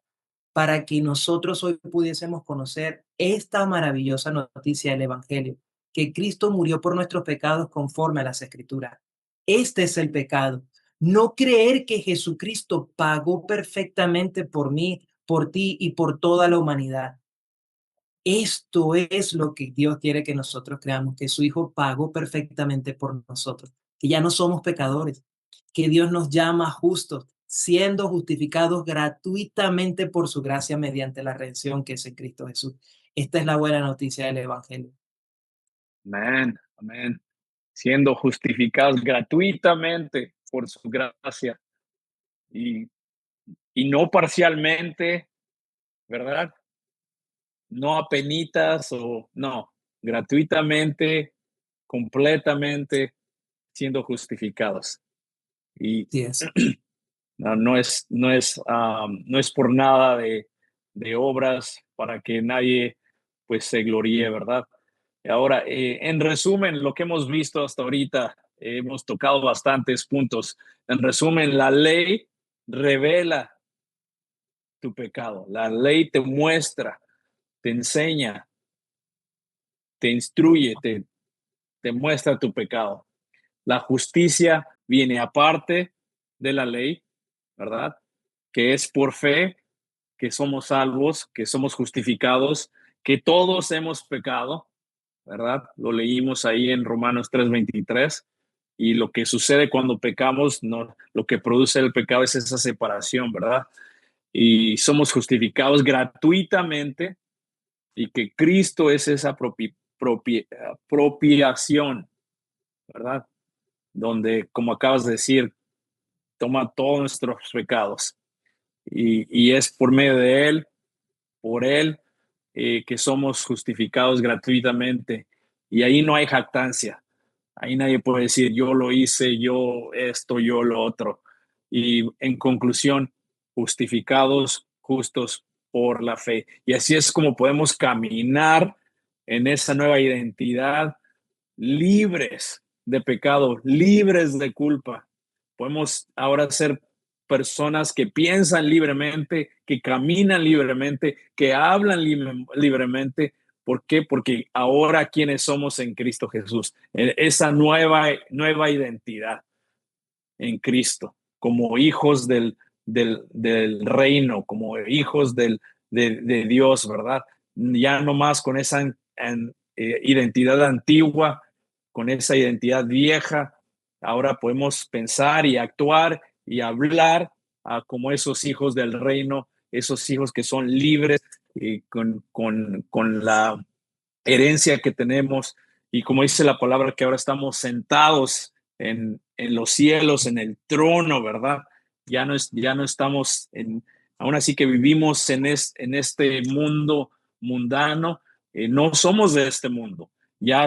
para que nosotros hoy pudiésemos conocer esta maravillosa noticia del Evangelio, que Cristo murió por nuestros pecados conforme a las Escrituras. Este es el pecado. No creer que Jesucristo pagó perfectamente por mí, por ti y por toda la humanidad. Esto es lo que Dios quiere que nosotros creamos, que su Hijo pagó perfectamente por nosotros, que ya no somos pecadores, que Dios nos llama justos, siendo justificados gratuitamente por su gracia mediante la redención que es en Cristo Jesús. Esta es la buena noticia del Evangelio. Amén. Amén. Siendo justificados gratuitamente por su gracia y, y no parcialmente, ¿verdad? No apenitas o no, gratuitamente, completamente siendo justificados. Y Así es. no es por nada de obras para que nadie pues se gloríe, ¿verdad? Ahora, en resumen, lo que hemos visto hasta ahorita, hemos tocado bastantes puntos. En resumen, la ley revela tu pecado, la ley te muestra, te enseña, te instruye, te muestra tu pecado. La justicia viene aparte de la ley, ¿verdad? Que es por fe que somos salvos, que somos justificados, que todos hemos pecado, ¿verdad? Lo leímos ahí en Romanos 3:23. Y lo que sucede cuando pecamos, no, lo que produce el pecado es esa separación, ¿verdad? Y somos justificados gratuitamente y que Cristo es esa propiación, ¿verdad? Donde, como acabas de decir, toma todos nuestros pecados y es por medio de Él, por Él, que somos justificados gratuitamente. Y ahí no hay jactancia. Ahí nadie puede decir, yo lo hice, yo esto, yo lo otro. Y en conclusión, justificados, justos por la fe. Y así es como podemos caminar en esa nueva identidad, libres de pecado, libres de culpa. Podemos ahora ser personas que piensan libremente, que caminan libremente, que hablan libremente. ¿Por qué? Porque ahora quienes somos en Cristo Jesús, esa nueva identidad en Cristo, como hijos del reino, como hijos de Dios, ¿verdad? Ya no más con esa identidad antigua, con esa identidad vieja, ahora podemos pensar y actuar y hablar como esos hijos del reino, esos hijos que son libres con la herencia que tenemos y como dice la palabra que ahora estamos sentados en los cielos, en el trono, ¿verdad? Ya no estamos aún así que vivimos en este mundo mundano, no somos de este mundo, ya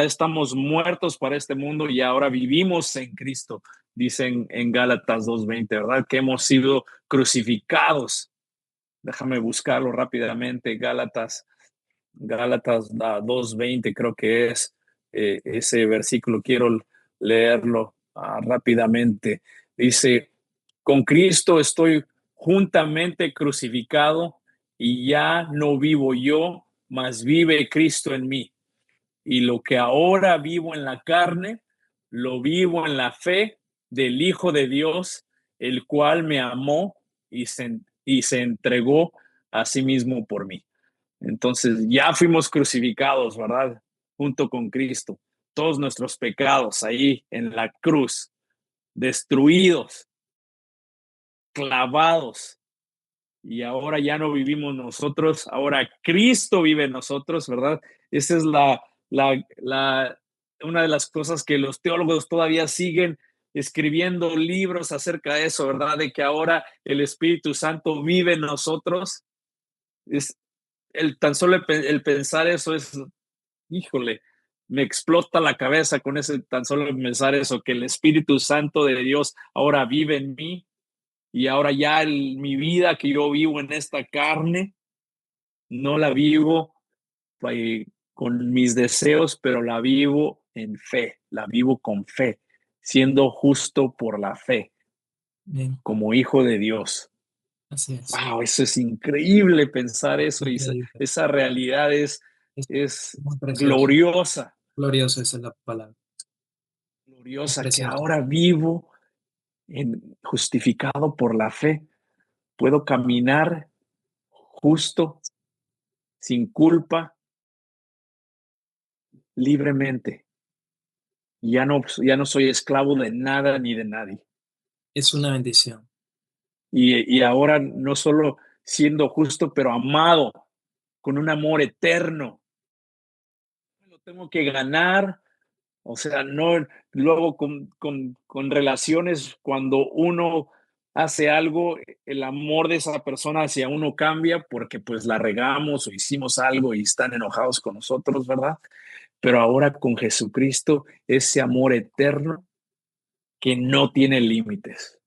estamos muertos para este mundo y ahora vivimos en Cristo, dicen en Gálatas 2:20, ¿verdad? Que hemos sido crucificados. Déjame buscarlo rápidamente, Gálatas 2:20 creo que es ese versículo, quiero leerlo rápidamente. Dice, con Cristo estoy juntamente crucificado y ya no vivo yo, mas vive Cristo en mí. Y lo que ahora vivo en la carne, lo vivo en la fe del Hijo de Dios, el cual me amó y se entregó a sí mismo por mí. Entonces ya fuimos crucificados, ¿verdad? Junto con Cristo. Todos nuestros pecados ahí en la cruz, destruidos, clavados. Y ahora ya no vivimos nosotros, ahora Cristo vive en nosotros, ¿verdad? Esa es una de las cosas que los teólogos todavía siguen escribiendo libros acerca de eso, ¿verdad? De que ahora el Espíritu Santo vive en nosotros. Es, tan solo el pensar eso es, híjole, me explota la cabeza con ese tan solo pensar eso, que el Espíritu Santo de Dios ahora vive en mí y ahora ya mi vida que yo vivo en esta carne, no la vivo con mis deseos, pero la vivo en fe, la vivo con fe, siendo justo por la fe, Bien, como hijo de Dios. así es. Wow, eso es increíble pensar eso y Increíble. esa realidad Es es muy precioso. gloriosa, Glorioso, esa es la palabra. Es gloriosa, que precioso. ahora vivo justificado por la fe. Puedo caminar justo, sin culpa, libremente. Ya no soy esclavo de nada ni de nadie. Es una bendición. Y ahora no solo siendo justo, pero amado con un amor eterno. Lo tengo que ganar. O sea, no, luego con relaciones, cuando uno hace algo, el amor de esa persona hacia uno cambia porque pues la regamos o hicimos algo y están enojados con nosotros, ¿verdad? Pero ahora con Jesucristo, ese amor eterno que no tiene límites.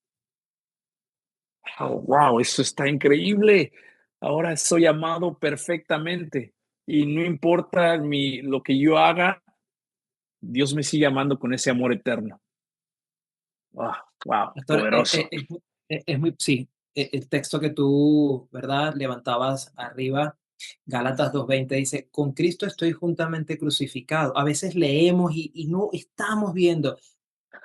Oh, wow, eso está increíble. Ahora soy amado perfectamente y no importa lo que yo haga, Dios me sigue amando con ese amor eterno. Wow, wow, Pastor, poderoso. es muy, sí, el texto que tú, ¿verdad?, levantabas arriba, Gálatas 2:20 dice, con Cristo estoy juntamente crucificado. A veces leemos y no estamos viendo.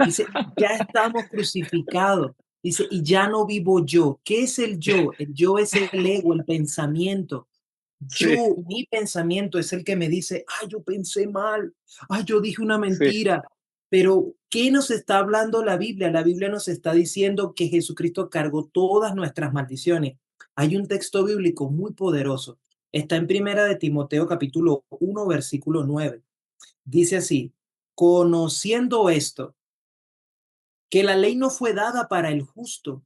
Dice, ya estamos crucificados. Dice, y ya no vivo yo. ¿Qué es el yo? El yo es el ego, el pensamiento. Sí, Mi pensamiento es el que me dice, ay, yo pensé mal, ay, yo dije una sí, mentira. Pero, ¿qué nos está hablando la Biblia? La Biblia nos está diciendo que Jesucristo cargó todas nuestras maldiciones. Hay un texto bíblico muy poderoso. Está en Primera de Timoteo capítulo 1 versículo 9. Dice así: conociendo esto, que la ley no fue dada para el justo.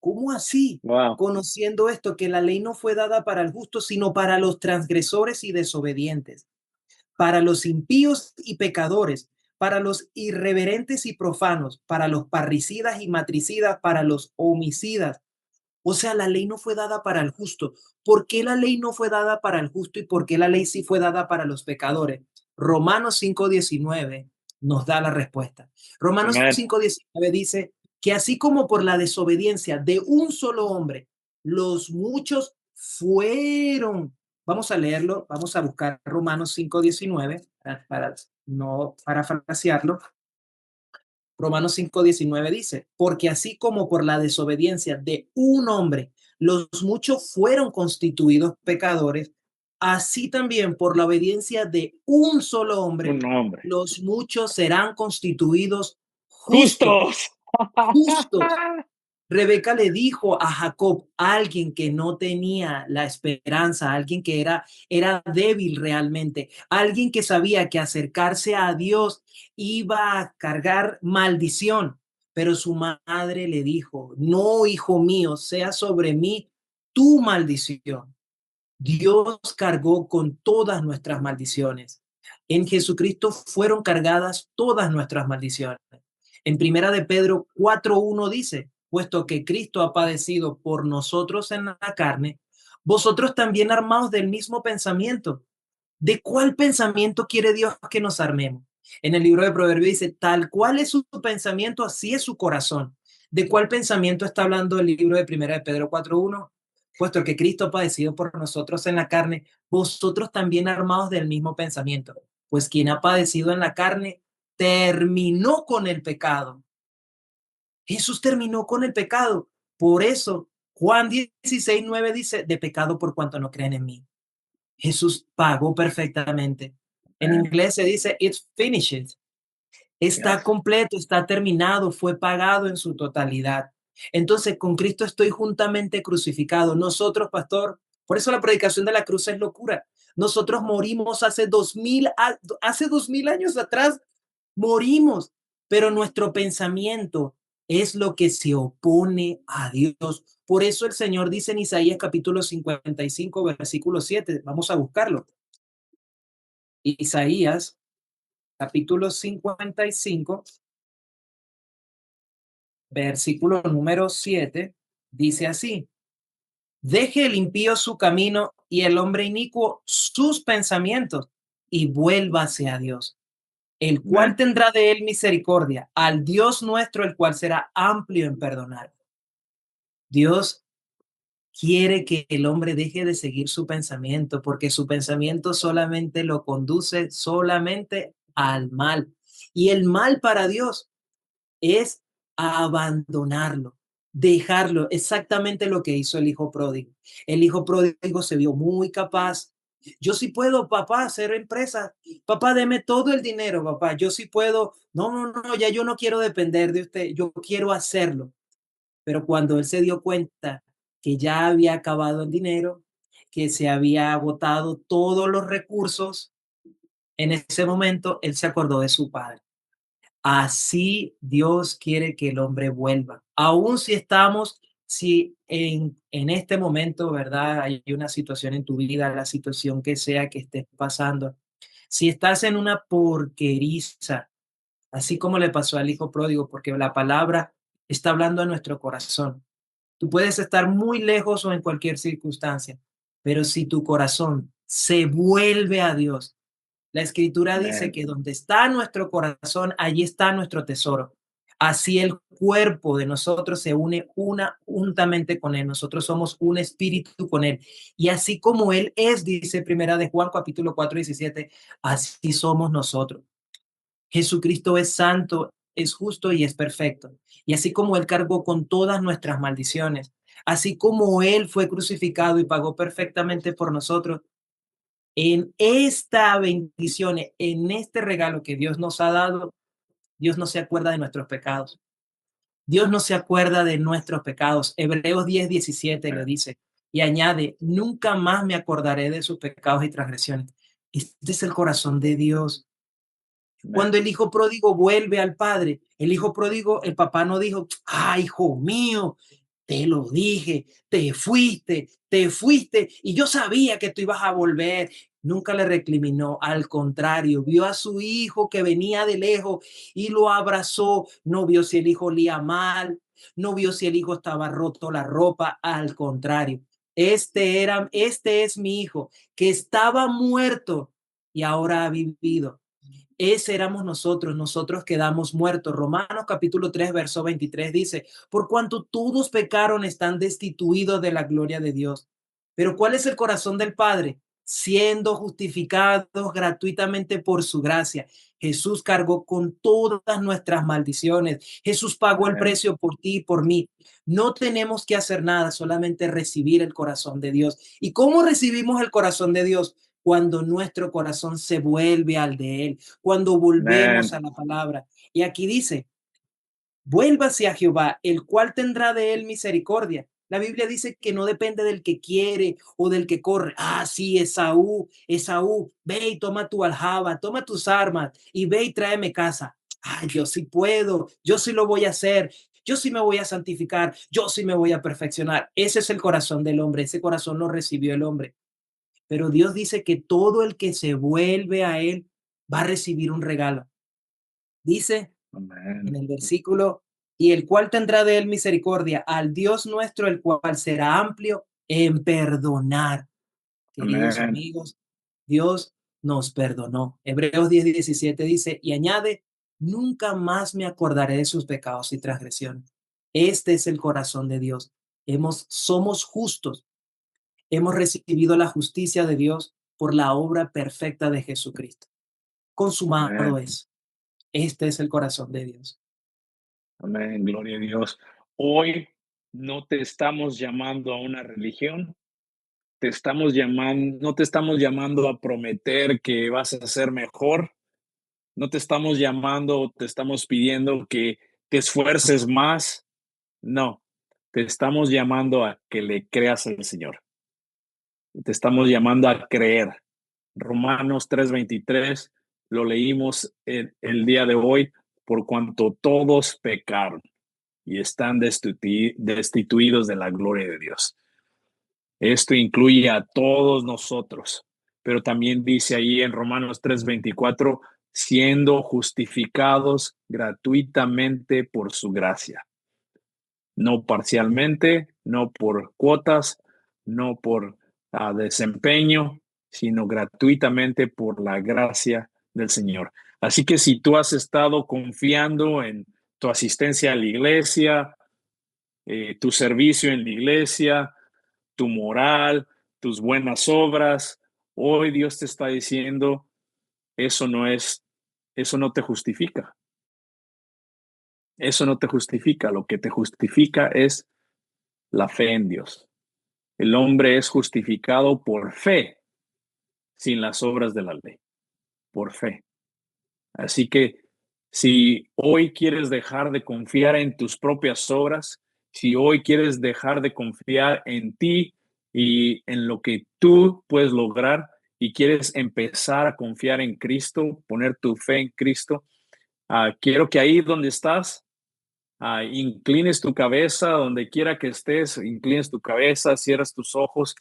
¿Cómo así? Wow. Conociendo esto, que la ley no fue dada para el justo, sino para los transgresores y desobedientes, para los impíos y pecadores, para los irreverentes y profanos, para los parricidas y matricidas, para los homicidas. O sea, la ley no fue dada para el justo. ¿Por qué la ley no fue dada para el justo y por qué la ley sí fue dada para los pecadores? Romanos 5:19 nos da la respuesta. Romanos Amén. 5:19 dice que así como por la desobediencia de un solo hombre, los muchos fueron. Vamos a leerlo, vamos a buscar Romanos 5:19 para no parafrasearlo. Romanos 5:19 dice, porque así como por la desobediencia de un hombre los muchos fueron constituidos pecadores, así también por la obediencia de un solo hombre Un hombre. los muchos serán constituidos justos, Justos. justos. Rebeca le dijo a Jacob, alguien que no tenía la esperanza, alguien que era débil realmente, alguien que sabía que acercarse a Dios iba a cargar maldición, pero su madre le dijo, no, hijo mío, sea sobre mí tu maldición. Dios cargó con todas nuestras maldiciones. En Jesucristo fueron cargadas todas nuestras maldiciones. En Primera de Pedro 4:1 dice, puesto que Cristo ha padecido por nosotros en la carne, vosotros también armaos del mismo pensamiento. ¿De cuál pensamiento quiere Dios que nos armemos? En el libro de Proverbios dice, tal cual es su pensamiento, así es su corazón. ¿De cuál pensamiento está hablando el libro de Primera de Pedro 4:1? Puesto que Cristo ha padecido por nosotros en la carne, vosotros también armados del mismo pensamiento. Pues quien ha padecido en la carne terminó con el pecado. Jesús terminó con el pecado. Por eso Juan 16:9 dice, de pecado por cuanto no creen en mí. Jesús pagó perfectamente. En Amén. inglés se dice, it's finished. Está Yes. completo, está terminado, fue pagado en su totalidad. Entonces, con Cristo estoy juntamente crucificado. Nosotros, pastor, por eso la predicación de la cruz es locura. Nosotros morimos hace 2000 años atrás, morimos, pero nuestro pensamiento es lo que se opone a Dios. Por eso el Señor dice en Isaías capítulo 55, versículo 7, vamos a buscarlo. Isaías capítulo 55, versículo número 7, dice así, deje el impío su camino y el hombre inicuo sus pensamientos y vuélvase a Dios, el cual Amén. tendrá de él misericordia, al Dios nuestro, el cual será amplio en perdonar. Dios quiere que el hombre deje de seguir su pensamiento, porque su pensamiento solamente lo conduce solamente al mal. Y el mal para Dios es abandonarlo, dejarlo, exactamente lo que hizo el hijo pródigo. El hijo pródigo se vio muy capaz. Yo sí puedo, papá, hacer empresa. Papá, deme todo el dinero, papá. Yo sí puedo. No, no, no, ya yo no quiero depender de usted. Yo quiero hacerlo. Pero cuando él se dio cuenta que ya había acabado el dinero, que se había agotado todos los recursos, en ese momento él se acordó de su padre. Así Dios quiere que el hombre vuelva. Aún si estamos, si en este momento, ¿verdad? Hay una situación en tu vida, la situación que sea que estés pasando. Si estás en una porqueriza, así como le pasó al hijo pródigo, porque la palabra está hablando a nuestro corazón. Tú puedes estar muy lejos o en cualquier circunstancia, pero si tu corazón se vuelve a Dios, la escritura dice Amén. que donde está nuestro corazón, allí está nuestro tesoro. Así el cuerpo de nosotros se une juntamente con él. Nosotros somos un espíritu con él. Y así como él es, dice Primera de Juan capítulo 4:17, así somos nosotros. Jesucristo es santo, es justo y es perfecto. Y así como él cargó con todas nuestras maldiciones, así como él fue crucificado y pagó perfectamente por nosotros, en esta bendición, en este regalo que Dios nos ha dado, Dios no se acuerda de nuestros pecados. Dios no se acuerda de nuestros pecados. Hebreos 10:17 lo dice y añade, nunca más me acordaré de sus pecados y transgresiones. Este es el corazón de Dios. Cuando Amén. el hijo pródigo vuelve al padre, el hijo pródigo, el papá no dijo, ah, hijo mío, te lo dije, te fuiste y yo sabía que tú ibas a volver. Nunca le recriminó, al contrario, vio a su hijo que venía de lejos y lo abrazó. No vio si el hijo olía mal, no vio si el hijo estaba roto la ropa, al contrario. Este es mi hijo que estaba muerto y ahora ha vivido. Ese éramos nosotros, nosotros quedamos muertos. Romanos capítulo 3, verso 23 dice, por cuanto todos pecaron, están destituidos de la gloria de Dios. Pero ¿cuál es el corazón del Padre? Siendo justificados gratuitamente por su gracia. Jesús cargó con todas nuestras maldiciones. Jesús pagó el Amén. precio por ti y por mí. No tenemos que hacer nada, solamente recibir el corazón de Dios. ¿Y cómo recibimos el corazón de Dios? Cuando nuestro corazón se vuelve al de Él, cuando volvemos Amén. a la palabra. Y aquí dice, vuélvase a Jehová, el cual tendrá de él misericordia. La Biblia dice que no depende del que quiere o del que corre. Ah, sí, Esaú, ve y toma tu aljaba, toma tus armas y ve y tráeme casa. Ay, yo sí puedo, yo sí lo voy a hacer, yo sí me voy a santificar, yo sí me voy a perfeccionar. Ese es el corazón del hombre, ese corazón lo recibió el hombre. Pero Dios dice que todo el que se vuelve a Él va a recibir un regalo. Dice en Amén. el versículo, y el cual tendrá de Él misericordia, al Dios nuestro, el cual será amplio en perdonar. Queridos Amén. amigos, Dios nos perdonó. Hebreos 10:17 dice, y añade, nunca más me acordaré de sus pecados y transgresiones. Este es el corazón de Dios. Somos justos. Hemos recibido la justicia de Dios por la obra perfecta de Jesucristo. Consumado Amén. es. Este es el corazón de Dios. Amén. Gloria a Dios. Hoy no te estamos llamando a una religión, no te estamos llamando a prometer que vas a ser mejor, no te estamos llamando, te estamos pidiendo que te esfuerces más. No, te estamos llamando a que le creas al Señor. Te estamos llamando a creer. Romanos 3:23 lo leímos el día de hoy, por cuanto todos pecaron y están destituidos de la gloria de Dios. Esto incluye a todos nosotros, pero también dice ahí en Romanos 3:24, siendo justificados gratuitamente por su gracia, no parcialmente, no por cuotas, no por desempeño, sino gratuitamente por la gracia del Señor. Así que si tú has estado confiando en tu asistencia a la iglesia, tu servicio en la iglesia, tu moral, tus buenas obras, hoy Dios te está diciendo, eso no te justifica. Eso no te justifica. Lo que te justifica es la fe en Dios. El hombre es justificado por fe, sin las obras de la ley, por fe. Así que si hoy quieres dejar de confiar en tus propias obras, si hoy quieres dejar de confiar en ti y en lo que tú puedes lograr y quieres empezar a confiar en Cristo, poner tu fe en Cristo, quiero que ahí donde estás, inclines tu cabeza, donde quiera que estés, inclines tu cabeza, cierras tus ojos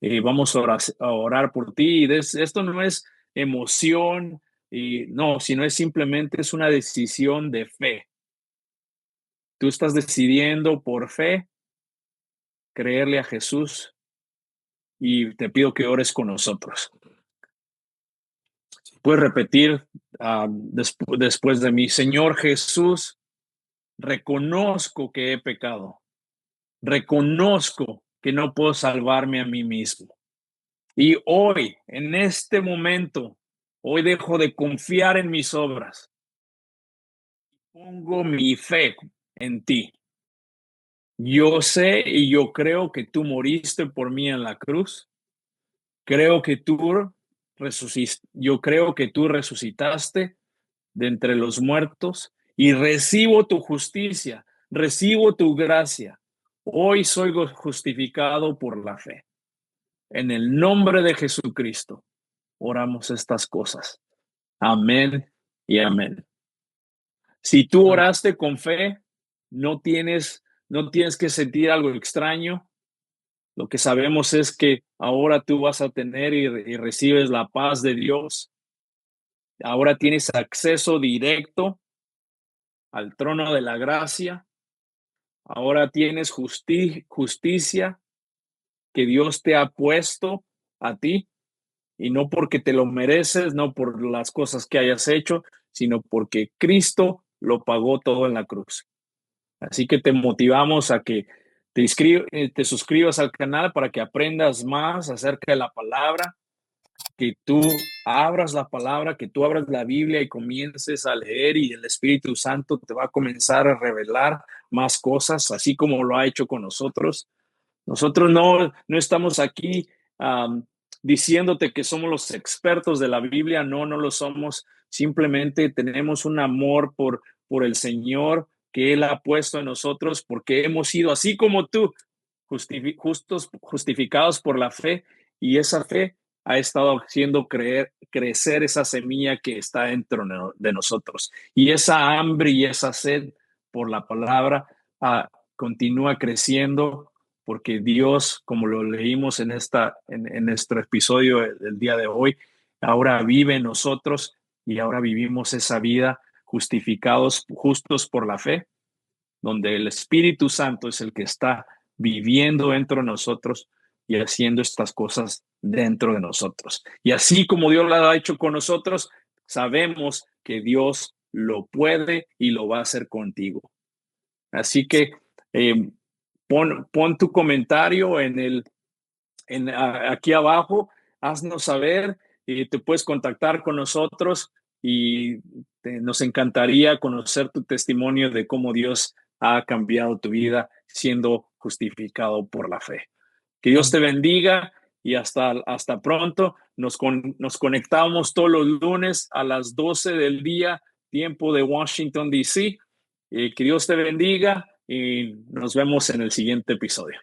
y vamos a orar por ti. Esto no es emoción, y no, sino es simplemente es una decisión de fe. Tú estás decidiendo por fe creerle a Jesús y te pido que ores con nosotros. Puedes repetir después de mí, Señor Jesús, reconozco que he pecado. Reconozco que no puedo salvarme a mí mismo. Y hoy, en este momento, hoy dejo de confiar en mis obras. Pongo mi fe en ti. Yo sé y yo creo que tú moriste por mí en la cruz. Creo que yo creo que tú resucitaste de entre los muertos y recibo tu justicia, recibo tu gracia. Hoy soy justificado por la fe. En el nombre de Jesucristo, oramos estas cosas. Amén y amén. Si tú Amén. oraste con fe, no tienes que sentir algo extraño. Lo que sabemos es que ahora tú vas a tener y recibes la paz de Dios. Ahora tienes acceso directo al trono de la gracia. Ahora tienes justicia que Dios te ha puesto a ti, y no porque te lo mereces, no por las cosas que hayas hecho, sino porque Cristo lo pagó todo en la cruz. Así que te motivamos a que te suscribas al canal para que aprendas más acerca de la palabra, que tú abras la palabra, que tú abras la Biblia y comiences a leer, y el Espíritu Santo te va a comenzar a revelar más cosas, así como lo ha hecho con nosotros. Nosotros no estamos aquí diciéndote que somos los expertos de la Biblia. No lo somos. Simplemente tenemos un amor por el Señor que Él ha puesto en nosotros, porque hemos sido, así como tú, justificados por la fe, y esa fe ha estado haciendo crecer esa semilla que está dentro de nosotros. Y esa hambre y esa sed por la palabra continúa creciendo, porque Dios, como lo leímos en nuestro episodio del día de hoy, ahora vive en nosotros, y ahora vivimos esa vida justificados, justos por la fe, donde el Espíritu Santo es el que está viviendo dentro de nosotros y haciendo estas cosas dentro de nosotros. Y así como Dios lo ha hecho con nosotros, sabemos que Dios lo puede y lo va a hacer contigo. Así que eh, pon tu comentario aquí abajo, haznos saber, y te puedes contactar con nosotros, y nos encantaría conocer tu testimonio de cómo Dios ha cambiado tu vida siendo justificado por la fe. Que Dios te Amén. bendiga, y hasta pronto. Nos conectamos todos los lunes a las 12 del día, tiempo de Washington, D.C. Que Dios te bendiga, y nos vemos en el siguiente episodio.